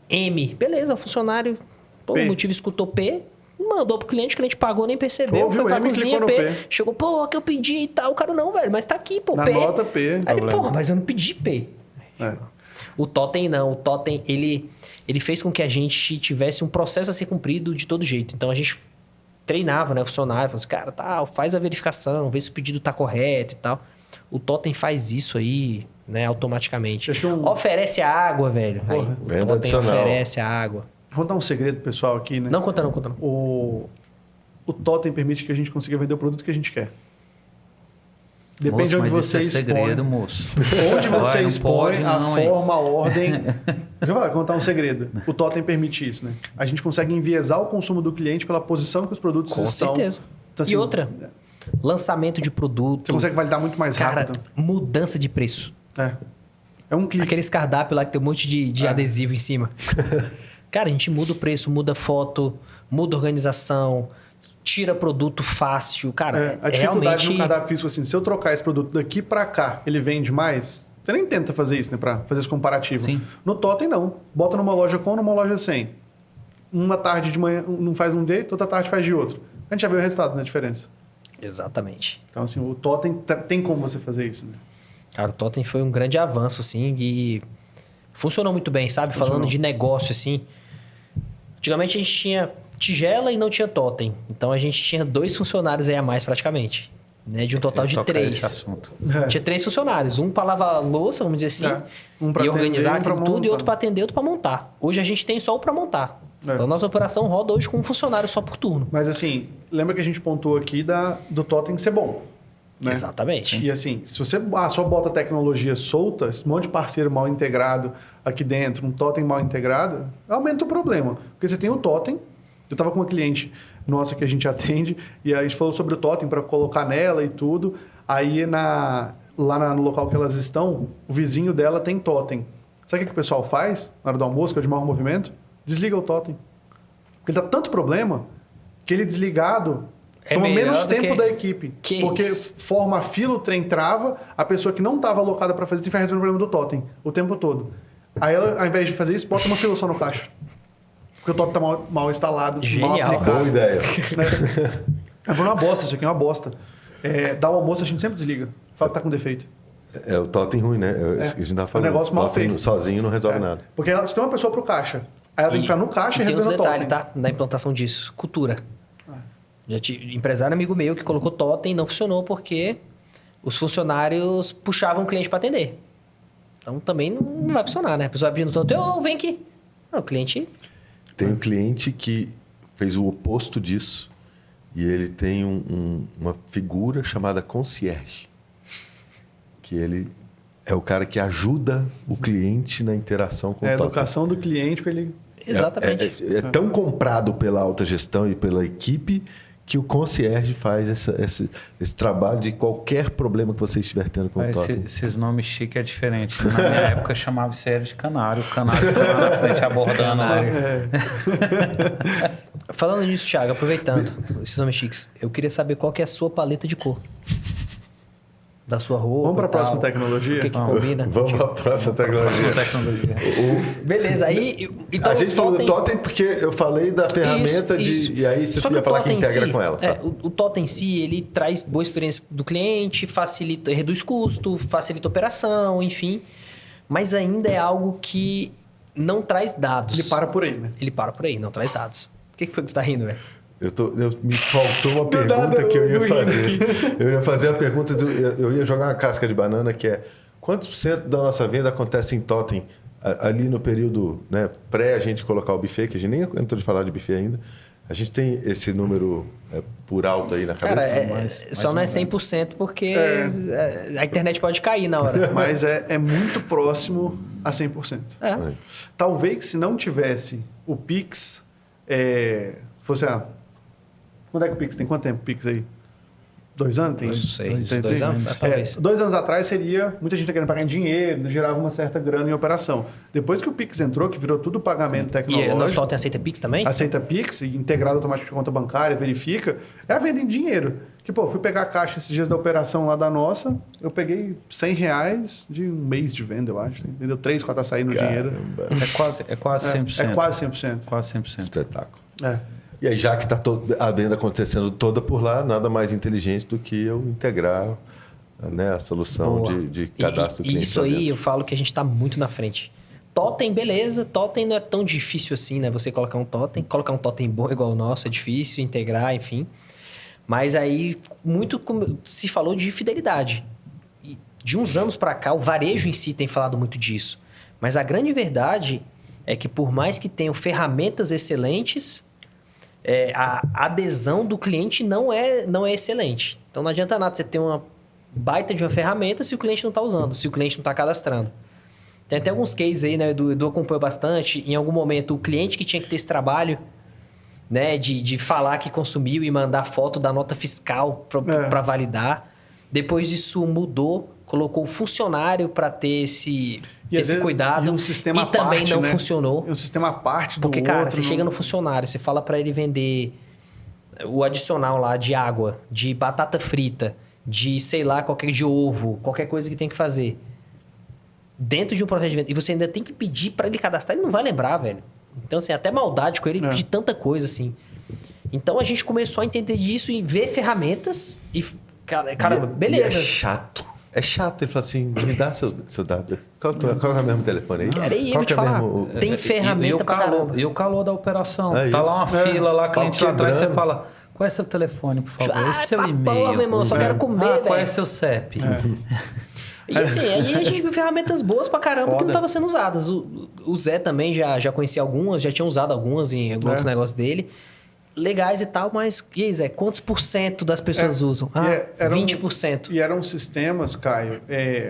M. Beleza, o funcionário, por algum motivo, escutou P, mandou pro cliente, o cliente pagou, nem percebeu, foi pra cozinha, P. Chegou, pô, que eu pedi e tal. O cara, não, velho, mas tá aqui, pô, na P. nota P. Aí ele, pô, mas eu não pedi P. O Totem não. O Totem, ele fez com que a gente tivesse um processo a ser cumprido de todo jeito. Então, a gente treinava, né, o funcionário, falou assim, cara, tá, faz a verificação, vê se o pedido tá correto e tal. O Totem faz isso aí, né, automaticamente. Oferece a água, velho. Aí, o Totem oferece a água. Vou dar um segredo pessoal aqui, né? Não, conta não. O Totem permite que a gente consiga vender o produto que a gente quer. Depende de onde você expõe. Segredo, moço. Onde você expõe a forma, a ordem. Eu vou contar um segredo. O Totem permite isso, né? A gente consegue enviesar o consumo do cliente pela posição que os produtos estão. Com certeza. Então, assim, e outra, lançamento de produto. Você consegue validar muito mais rápido. Cara, mudança de preço. É um clique. Aqueles cardápios lá que tem um monte de adesivo em cima. Cara, a gente muda o preço, muda foto, muda organização, tira produto fácil. Cara, a dificuldade no cardápio físico, assim, se eu trocar esse produto daqui para cá, ele vende mais? Você nem tenta fazer isso, né? Para fazer esse comparativo. Sim. No Totem, não. Bota numa loja com, numa loja sem. Uma tarde de manhã não faz um jeito, outra tarde faz de outro. A gente já vê o resultado, né? A diferença. Exatamente. Então, assim, o Totem tem como você fazer isso, né? Cara, o Totem foi um grande avanço, assim, e funcionou muito bem, sabe? Falando de negócio, assim. Antigamente a gente tinha tigela e não tinha Totem. Então a gente tinha 2 funcionários aí a mais praticamente. Né? De um total de 3. Tinha 3 funcionários. Um para lavar louça, vamos dizer assim, um pra e organizar atender, aquilo tudo, e outro para atender, outro para montar. Hoje a gente tem só um para montar. Então a nossa operação roda hoje com um funcionário só por turno. Mas assim, lembra que a gente pontuou aqui do Totem ser bom. Né? Exatamente. E assim, se você só bota tecnologia solta, esse monte de parceiro mal integrado aqui dentro, um Totem mal integrado, aumenta o problema. Porque você tem o Totem, eu estava com uma cliente nossa que a gente atende, e a gente falou sobre o Totem para colocar nela e tudo, aí lá no local que elas estão, o vizinho dela tem Totem. Sabe o que o pessoal faz na hora do almoço, que é de maior movimento? Desliga o Totem. Porque dá tanto problema que ele desligado toma menos tempo da equipe. Porque forma a fila, o trem trava, a pessoa que não estava alocada para fazer tem que ficar resolvendo o problema do Totem o tempo todo. Aí ela, ao invés de fazer isso, bota uma fila só no caixa. Porque o Totem está mal instalado, mal aplicado. Boa ideia. É uma bosta, isso aqui é uma bosta. Dá o almoço, a gente sempre desliga. Fala que tá com defeito. É o Totem ruim, né? A gente estava falando. É um negócio mal feito. Sozinho não resolve nada. Porque se tem uma pessoa pro caixa, aí ela tem que ficar no caixa e resolver o Totem. Tem outro detalhe, tá? Da implantação disso. Cultura. Já tive empresário amigo meu que colocou Totem e não funcionou porque os funcionários puxavam o cliente para atender. Então também não vai funcionar, né? A pessoa abrindo o Totem, vem aqui. Não, o cliente... Tem um cliente que fez o oposto disso. E ele tem uma figura chamada concierge, que ele é o cara que ajuda o cliente na interação com o É a totem. educação do cliente para ele... Exatamente. É tão comprado pela alta gestão e pela equipe que o concierge faz esse trabalho de qualquer problema que você estiver tendo com o totem. Esses nomes chiques é diferente. Na minha época chamava isso de canário. O canário ficava na frente abordando lá. Falando nisso, Thiago, aproveitando esses nomes chiques, eu queria saber qual que é a sua paleta de cor. Da sua roupa. Vamos para a e tal. próxima tecnologia? O que combina? Vamos para a próxima tecnologia. Beleza, aí... Então, A gente falou do totem porque eu falei da ferramenta Isso. E aí você Só ia o falar que totem em integra si, com ela. Tá? O totem em si, ele traz boa experiência do cliente, facilita, reduz custo, facilita a operação, enfim. Mas ainda é algo que não traz dados. Ele para por aí, né? Ele para por aí, não traz dados. O que foi que você está rindo, velho? Me faltou uma pergunta que eu ia fazer. Eu ia fazer a pergunta, eu ia jogar uma casca de banana que é quantos % da nossa venda acontece em totem ali no período, né, pré a gente colocar o buffet, que a gente nem entrou de falar de buffet ainda. A gente tem esse número por alto aí na cabeça? Cara, só não é 100% porque a internet pode cair na hora. Mas é muito próximo a 100%. É. Talvez se não tivesse o Pix, fosse quando é que o Pix tem? Quanto tempo o Pix aí? 2 anos? Tem? Não sei, Tem 2 anos? Talvez. 2 anos atrás seria... Muita gente querendo pagar em dinheiro, gerava uma certa grana em operação. Depois que o Pix entrou, que virou tudo pagamento E tecnológico... o nosso totem aceita Pix também? Aceita Pix, integrado automaticamente com a conta bancária, verifica. É a venda em dinheiro. Que, pô, fui pegar a caixa esses dias da operação lá da nossa, eu peguei R$100 de um mês de venda, eu acho. Vendeu 3, 4 açaí no dinheiro. É quase 100%. É quase 100%. Quase 100%. Espetáculo. É. E aí, já que está a venda acontecendo toda por lá, nada mais inteligente do que eu integrar, né, a solução de cadastro do cliente. Isso aí eu falo que a gente está muito na frente. Totem, beleza. Totem não é tão difícil assim, né? Você colocar um totem bom igual o nosso é difícil, integrar, enfim. Mas aí, muito se falou de fidelidade. E de uns anos para cá, o varejo em si tem falado muito disso. Mas a grande verdade é que por mais que tenham ferramentas excelentes... a adesão do cliente não é excelente. Então, não adianta nada você ter uma baita de uma ferramenta se o cliente não está usando, se o cliente não está cadastrando. Tem até alguns cases aí, né? O Edu acompanhou bastante. Em algum momento, o cliente que tinha que ter esse trabalho, né? De falar que consumiu e mandar foto da nota fiscal para validar. Depois disso mudou, colocou o funcionário para ter esse cuidado. E um sistema também parte, não né? funcionou. E um sistema à parte do Porque, cara, outro, você chega no funcionário, você fala para ele vender o adicional lá de água, de batata frita, de, sei lá, de ovo, qualquer coisa que tem que fazer. Dentro de um processo de venda. E você ainda tem que pedir para ele cadastrar, ele não vai lembrar, velho. Então, assim, até maldade com ele de tanta coisa, assim. Então, a gente começou a entender disso e ver ferramentas e... Caramba, beleza. E é chato. É chato. Ele fala assim, me dá seu dado. Qual é o mesmo telefone aí? Cara, e eu vou te falar, tem ferramenta pra caramba. E o calor da operação. É Tá isso. lá uma fila, lá, cliente lá atrás, você quebrando. fala, qual é seu telefone, por favor? Ah, Esse é seu pra e-mail. porra, meu irmão, eu só quero comer, qual é velho. seu CEP? E assim, aí a gente viu ferramentas boas pra caramba que não estavam sendo usadas. O Zé também já conhecia algumas, já tinha usado algumas em outros negócios dele. Legais e tal, mas... E aí, Zé, quantos % das pessoas usam? 20%. E eram sistemas, Caio,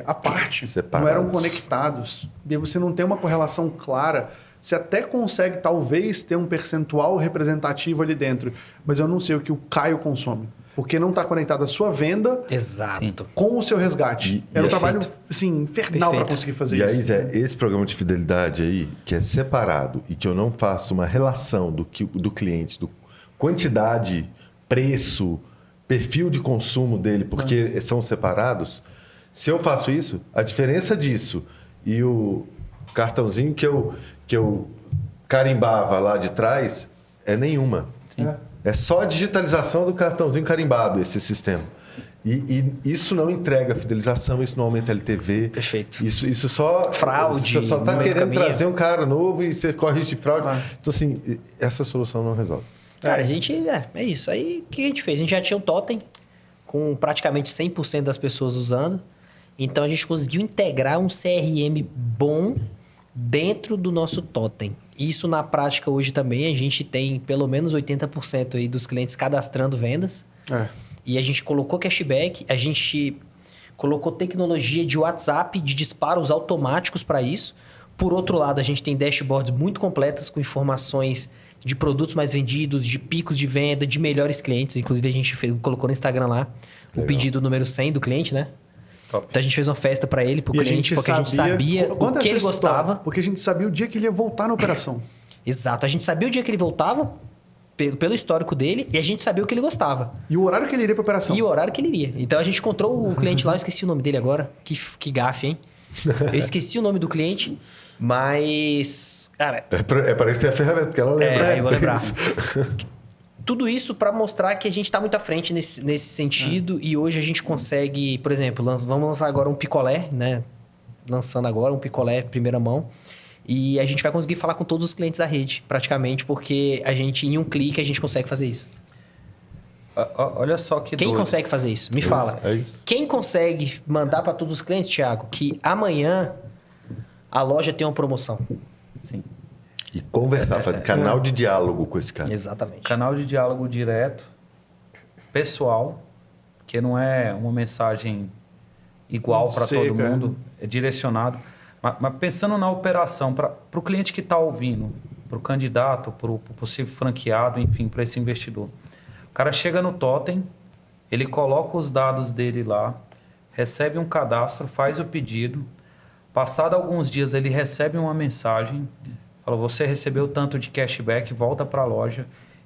à parte. Separados. Não eram conectados. E você não tem uma correlação clara. Você até consegue, talvez, ter um percentual representativo ali dentro. Mas eu não sei o que o Caio consome. Porque não está conectado a sua venda Exato. com o seu resgate. Era um trabalho assim, infernal para conseguir fazer E isso. aí, Zé, esse programa de fidelidade aí, que é separado e que eu não faço uma relação do cliente, do quantidade, preço, perfil de consumo dele, porque são separados, se eu faço isso, a diferença disso e o cartãozinho que eu carimbava lá de trás é nenhuma. Sim. É só a digitalização do cartãozinho carimbado, esse sistema. E isso não entrega fidelização, isso não aumenta LTV. Perfeito. Isso só... Fraude. Você só está no meio do querendo caminho. trazer um cara novo e você corre risco de fraude. Então, assim, essa solução não resolve. Cara, a gente... É isso. Aí, o que a gente fez? A gente já tinha um totem com praticamente 100% das pessoas usando. Então, a gente conseguiu integrar um CRM bom dentro do nosso totem. Isso na prática hoje também, a gente tem pelo menos 80% aí dos clientes cadastrando vendas. E a gente colocou cashback, a gente colocou tecnologia de WhatsApp, de disparos automáticos para isso. Por outro lado, a gente tem dashboards muito completas com informações de produtos mais vendidos, de picos de venda, de melhores clientes. Inclusive, a gente colocou no Instagram lá o pedido número 100 do cliente, né? Top. Então, a gente fez uma festa para ele, pro cliente, porque a gente sabia o que ele gostava. Porque a gente sabia o dia que ele ia voltar na operação. Exato. A gente sabia o dia que ele voltava, pelo histórico dele, e a gente sabia o que ele gostava. E o horário que ele iria para operação. E o horário que ele iria. Então, a gente encontrou o cliente lá, eu esqueci o nome dele agora. Que gafe, hein? Eu esqueci o nome do cliente, mas... Cara... Parece ter a ferramenta, porque ela lembra. Eu vou lembrar. Tudo isso para mostrar que a gente está muito à frente nesse sentido. E hoje a gente consegue, por exemplo, vamos lançar agora um picolé, né? Lançando agora um picolé primeira mão. E a gente vai conseguir falar com todos os clientes da rede, praticamente, porque a gente, em um clique, a gente consegue fazer isso. Olha só que Quem doido. consegue fazer isso? Me fala. É isso. Quem consegue mandar para todos os clientes, Thiago, que amanhã a loja tem uma promoção? Sim. E conversar, fazer canal de diálogo com esse cara. Exatamente. Canal de diálogo direto, pessoal, que não é uma mensagem igual para todo mundo, é direcionado. Mas pensando na operação, para o cliente que está ouvindo, para o candidato, para o possível franqueado, enfim, para esse investidor. O cara chega no totem, ele coloca os dados dele lá, recebe um cadastro, faz o pedido. Passado alguns dias, ele recebe uma mensagem, fala, você recebeu tanto de cashback, volta para a loja.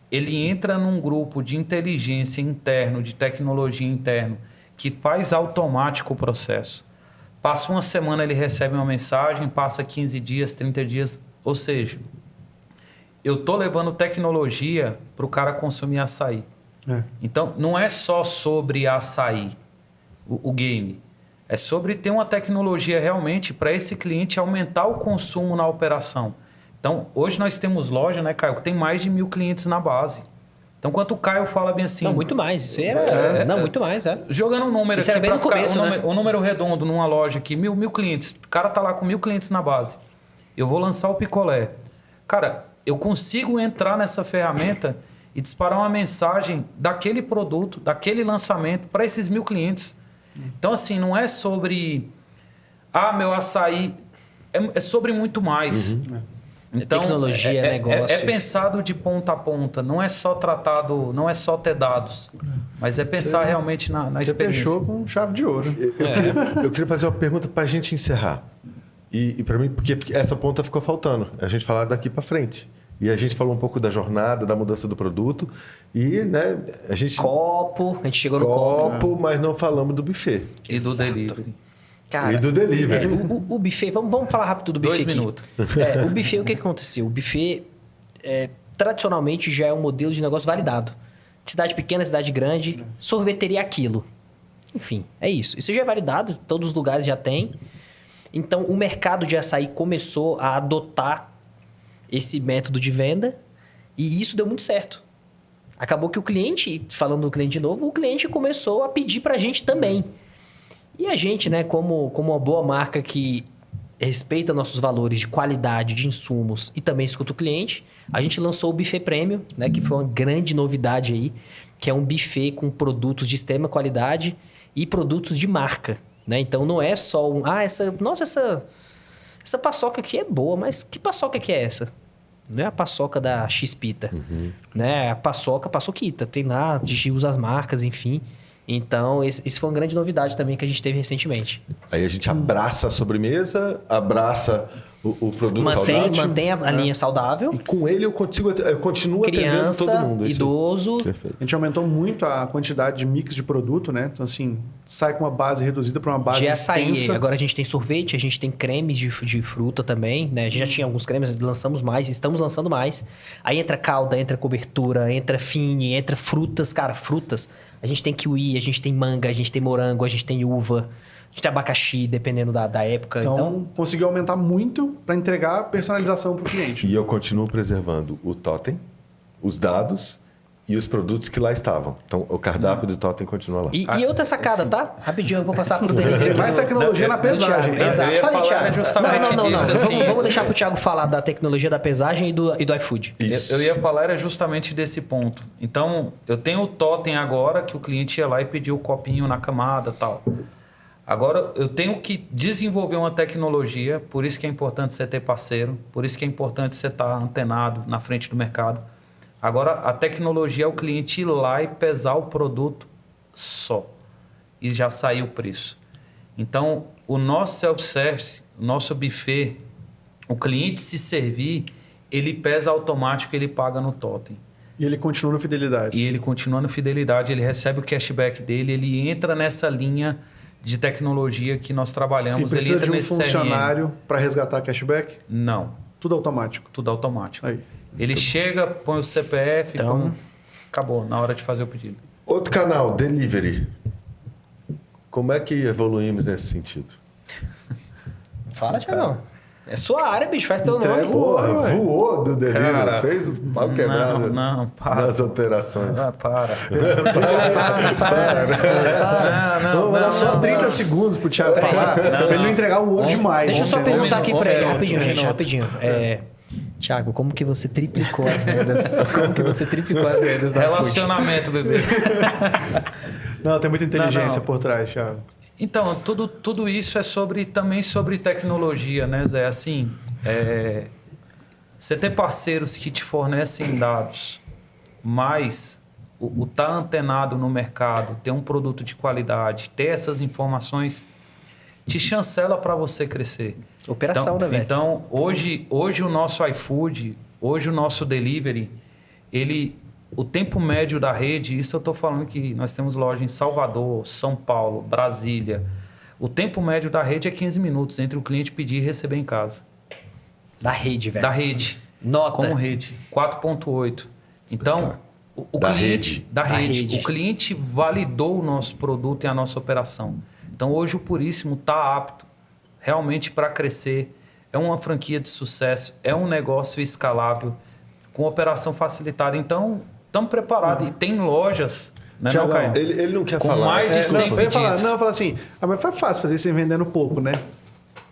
Ele entra num grupo de inteligência interno, de tecnologia interno, que faz automático o processo. Passa uma semana, ele recebe uma mensagem, passa 15 dias, 30 dias. Ou seja, eu estou levando tecnologia para o cara consumir açaí. Então, não é só sobre açaí, o game. É sobre ter uma tecnologia realmente para esse cliente aumentar o consumo na operação. Então, hoje nós temos loja, né, Caio, que tem mais de 1.000 clientes na base. Então, quando o Caio fala bem assim... Não, muito mais. Isso era... muito mais, Jogando um número isso aqui para ficar... Começo, um número redondo numa loja aqui, 1.000 clientes. O cara tá lá com 1.000 clientes na base. Eu vou lançar o picolé. Cara, eu consigo entrar nessa ferramenta e disparar uma mensagem daquele produto, daquele lançamento para esses 1.000 clientes. Então, assim, não é sobre... meu açaí... É sobre muito mais. Então, tecnologia, negócio. É pensado de ponta a ponta. Não é só tratado, não é só ter dados. Mas é pensar realmente na experiência. Você fechou com chave de ouro. Eu queria fazer uma pergunta para a gente encerrar. E para mim, porque essa ponta ficou faltando. A gente falar daqui para frente. E a gente falou um pouco da jornada, da mudança do produto. E, né, a gente... a gente chegou no copo. Mas não falamos do buffet. E do delivery. Cara, e do delivery. O buffet, vamos falar rápido do buffet 2 minutos. O buffet, o que aconteceu? O buffet, tradicionalmente, já é um modelo de negócio validado. Cidade pequena, cidade grande, sorveteria é aquilo. Enfim, é isso. Isso já é validado, todos os lugares já tem. Então, o mercado de açaí começou a adotar esse método de venda e isso deu muito certo. Acabou que o cliente, falando do cliente de novo, o cliente começou a pedir pra gente também. E a gente, né, como uma boa marca que respeita nossos valores de qualidade, de insumos e também escuta o cliente, a gente lançou o Buffet Premium, né, que foi uma grande novidade aí, que é um buffet com produtos de extrema qualidade e produtos de marca, né? Então não é só essa paçoca aqui é boa, mas que paçoca que é essa? Não é a paçoca da X-Pita, né? A paçoquita, tem lá, a gente usa as marcas, enfim. Então, isso foi uma grande novidade também que a gente teve recentemente. Aí a gente abraça a sobremesa, abraça o produto saudável. Mantém a linha saudável. E com ele eu continuo atendendo todo mundo. Idoso. Perfeito. A gente aumentou muito a quantidade de mix de produto, né? Então, assim, sai com uma base reduzida para uma base de açaí. extensa. Agora a gente tem sorvete, a gente tem cremes de fruta também, né? A gente já tinha alguns cremes, lançamos mais, estamos lançando mais. Aí entra calda, entra cobertura, entra fine, entra frutas. Cara, frutas. A gente tem kiwi, a gente tem manga, a gente tem morango, a gente tem uva, a gente tem abacaxi, dependendo da época. Então, conseguiu aumentar muito para entregar personalização para o cliente. E eu continuo preservando o totem, os dados e os produtos que lá estavam. Então, o cardápio do Totem continua lá. E outra sacada, tá? Rapidinho, eu vou passar pro delivery. Tem mais tecnologia na pesagem. Thiago. Exato. Falei, Thiago. Justamente Não. disso, assim. Vamos deixar pro Thiago falar da tecnologia da pesagem e do iFood. Isso. Eu ia falar era justamente desse ponto. Então, eu tenho o Totem agora, que o cliente ia lá e pediu o copinho na camada e tal. Agora, eu tenho que desenvolver uma tecnologia, por isso que é importante você ter parceiro, por isso que é importante você estar antenado na frente do mercado. Agora, a tecnologia é o cliente ir lá e pesar o produto só. E já saiu o preço. Então, o nosso self-service, o nosso buffet, o cliente se servir, ele pesa automático, ele paga no Totem. E ele continua no fidelidade. E ele continua no fidelidade, ele recebe o cashback dele, ele entra nessa linha de tecnologia que nós trabalhamos. E precisa ele entra de um nesse funcionário para resgatar cashback? Não. Tudo automático. Tudo automático. Aí. Ele chega, põe o CPF, Então... acabou, na hora de fazer o pedido. Outro canal, delivery. Como é que evoluímos nesse sentido? Fala, Thiagão. É sua área, bicho. Faz teu Entrega nome. Porra, ué. voou do delivery, Cara, fez o pau quebrado não, para. nas operações. Ah, para. Vamos dar só 30 segundos pro Thiago falar, pra ele não entregar o ouro demais. Deixa eu só entendeu? perguntar aqui pra ele, minuto, rapidinho, gente, minuto. rapidinho. Thiago, como que você triplicou as vendas? Como que você triplicou as vendas da iFood? Relacionamento, bebê. Não, tem muita inteligência Não. por trás, Thiago. Então, tudo isso é também sobre tecnologia, né, Zé? Assim, você ter parceiros que te fornecem dados, mas o tá antenado no mercado, ter um produto de qualidade, ter essas informações, te chancela para você crescer. Operação, então, né, velho? Então, hoje o nosso iFood, hoje o nosso delivery, o tempo médio da rede, isso eu estou falando que nós temos loja em Salvador, São Paulo, Brasília. O tempo médio da rede é 15 minutos entre o cliente pedir e receber em casa. Da rede, velho. Da rede. Nota. Como rede. 4.8. Então, o Da cliente... rede. Da Da rede. rede. O cliente validou o nosso produto e a nossa operação. Então, hoje o Puríssimo está apto realmente para crescer. É uma franquia de sucesso. É um negócio escalável, com operação facilitada. Então, estamos preparados. E tem lojas... Né, não, Thiagão, Caio? Ele não quer Com falar. mais de 100 eu ia falar, pedidos. não, eu falo assim, mas foi fácil fazer isso vendendo pouco, né?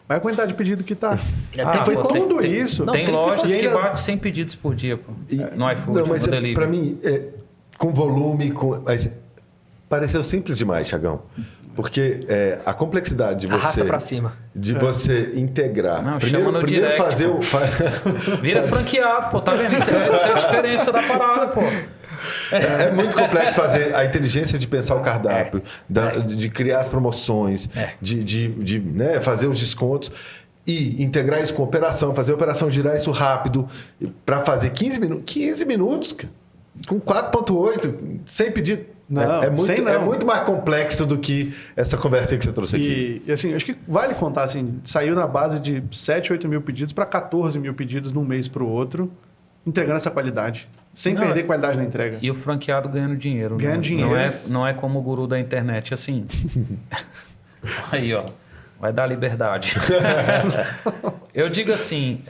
Mas a quantidade de pedido que tá. Foi pô, tudo isso. Não, Tem tem lojas que- que e ainda- bate 100 pedidos por dia, pô. No iFood, Não, mas no delivery. para mim, com volume, mas pareceu simples demais, Thiagão. Porque a complexidade de Arrasta você... pra cima. De você integrar. Não, chama no primeiro direct, fazer pô. o... Vira franqueado, pô. Tá vendo? Isso é a diferença da parada, pô. É muito complexo fazer a inteligência de pensar o cardápio, de criar as promoções, de né, fazer os descontos e integrar isso com operação, fazer a operação girar isso rápido para fazer 15 minutos. 15 minutos cara, com 4.8, sem pedir. Não, sem não. É muito mais complexo do que essa conversa que você trouxe aqui. E assim, acho que vale contar assim, saiu na base de 7, 8 mil pedidos para 14 mil pedidos de um mês para o outro, entregando essa qualidade, sem Não, perder qualidade na entrega. E o franqueado ganhando dinheiro. Ganhando né? dinheiro. Não é como o guru da internet, assim. Aí, ó. Vai dar liberdade. Eu digo assim,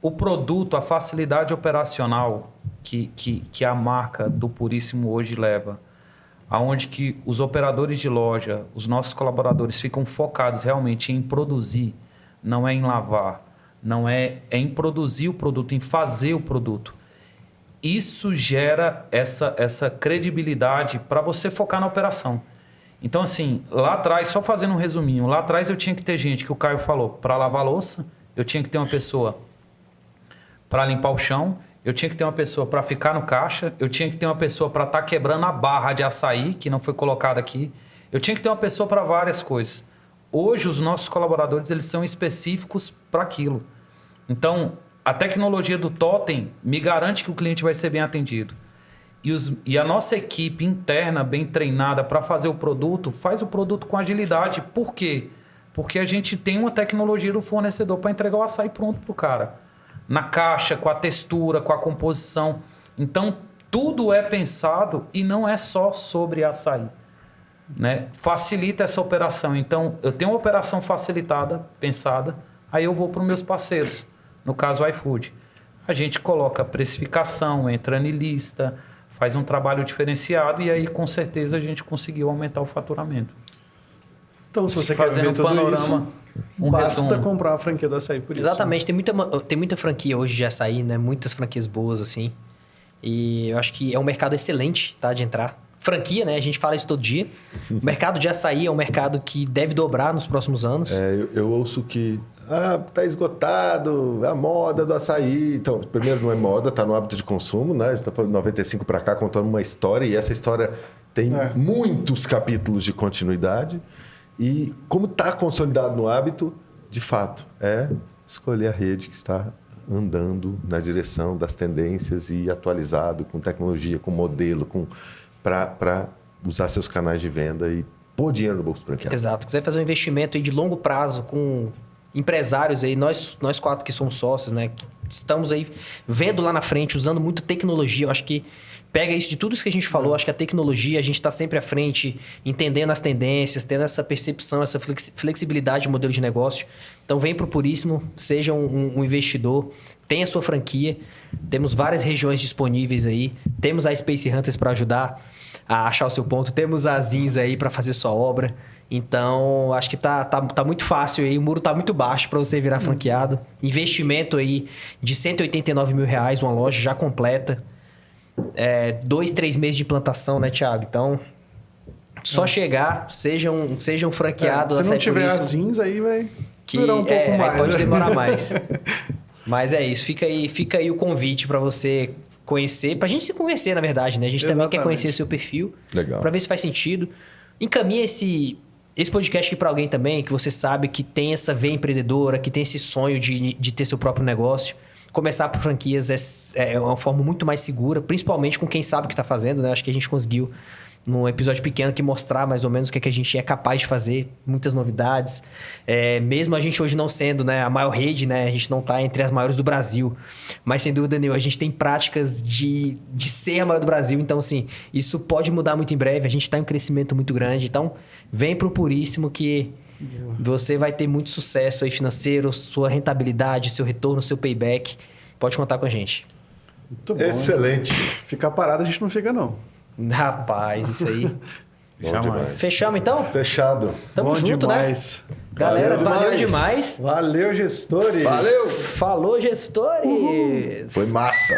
o produto, a facilidade operacional que a marca do Puríssimo hoje leva, aonde que os operadores de loja, os nossos colaboradores ficam focados realmente em produzir, não é em lavar, não é em produzir o produto, em fazer o produto. Isso gera essa credibilidade para você focar na operação. Então, assim, lá atrás, só fazendo um resuminho, lá atrás eu tinha que ter gente, que o Caio falou, para lavar louça, eu tinha que ter uma pessoa para limpar o chão, eu tinha que ter uma pessoa para ficar no caixa, eu tinha que ter uma pessoa para estar quebrando a barra de açaí, que não foi colocada aqui, eu tinha que ter uma pessoa para várias coisas. Hoje, os nossos colaboradores, eles são específicos para aquilo. Então, a tecnologia do Totem me garante que o cliente vai ser bem atendido. E a nossa equipe interna, bem treinada para fazer o produto, faz o produto com agilidade. Por quê? Porque a gente tem uma tecnologia do fornecedor para entregar o açaí pronto para o cara. Na caixa, com a textura, com a composição. Então, tudo é pensado e não é só sobre açaí. Né? Facilita essa operação. Então, eu tenho uma operação facilitada, pensada, aí eu vou para os meus parceiros. No caso, o iFood. a gente coloca precificação, entra em lista, faz um trabalho diferenciado e aí com certeza a gente conseguiu aumentar o faturamento. Então, se você quer Fazendo ver um tudo panorama, isso, basta resumo. comprar a franquia da Açaí por isso. Exatamente, tem muita franquia hoje de açaí, né? Muitas franquias boas, assim. E eu acho que é um mercado excelente, tá? De entrar. Franquia, né? A gente fala isso todo dia. O mercado de açaí é um mercado que deve dobrar nos próximos anos. Eu ouço que tá esgotado, é a moda do açaí. Então, primeiro não é moda, tá no hábito de consumo, né? A gente tá falando de 95 para cá contando uma história e essa história tem muitos capítulos de continuidade. E como está consolidado no hábito, de fato, é escolher a rede que está andando na direção das tendências e atualizado com tecnologia, com modelo, para usar seus canais de venda e pôr dinheiro no bolso do franqueado. Exato. Quiser fazer um investimento aí de longo prazo com empresários aí, nós 4 que somos sócios, né? Que estamos aí vendo lá na frente, usando muito tecnologia. Eu acho que pega isso de tudo isso que a gente falou. Acho que a tecnologia, a gente está sempre à frente, entendendo as tendências, tendo essa percepção, essa flexibilidade de modelo de negócio. Então, vem para o Puríssimo, seja um investidor, tenha sua franquia. Temos várias regiões disponíveis aí. Temos a Space Hunters para ajudar a achar o seu ponto. Temos a Zins aí para fazer sua obra. Então, acho que tá muito fácil aí. O muro tá muito baixo para você virar franqueado. Investimento aí de R$189 mil, uma loja já completa. 2, 3 meses de implantação, né, Thiago? Então, só chegar, seja um franqueado. Se não tiver as Zins, aí vai durar um pouco mais. Pode demorar mais. Mas é isso. Fica aí o convite para você conhecer, pra gente se conhecer, na verdade, né? A gente também quer conhecer o seu perfil. Legal. Para ver se faz sentido. Encaminha esse podcast aqui para alguém também, que você sabe que tem essa veia empreendedora, que tem esse sonho de ter seu próprio negócio. Começar por franquias é uma forma muito mais segura, principalmente com quem sabe o que está fazendo, né? Acho que a gente conseguiu, num episódio pequeno, que mostrar mais ou menos o que a gente é capaz de fazer, muitas novidades. Mesmo a gente hoje não sendo, né, a maior rede, né? A gente não está entre as maiores do Brasil. Mas, sem dúvida nenhuma, a gente tem práticas de ser a maior do Brasil. Então, assim, isso pode mudar muito em breve. A gente está em um crescimento muito grande. Então, vem pro Puríssimo que você vai ter muito sucesso aí financeiro, sua rentabilidade, seu retorno, seu payback. Pode contar com a gente. Muito bom. Excelente. Ficar parado a gente não fica, não. Rapaz, isso aí. Demais. Fechamos, então? Fechado. Tamo Bom junto, demais. né? Galera, valeu demais. Valeu, gestores. Valeu. Falou, gestores! Foi massa.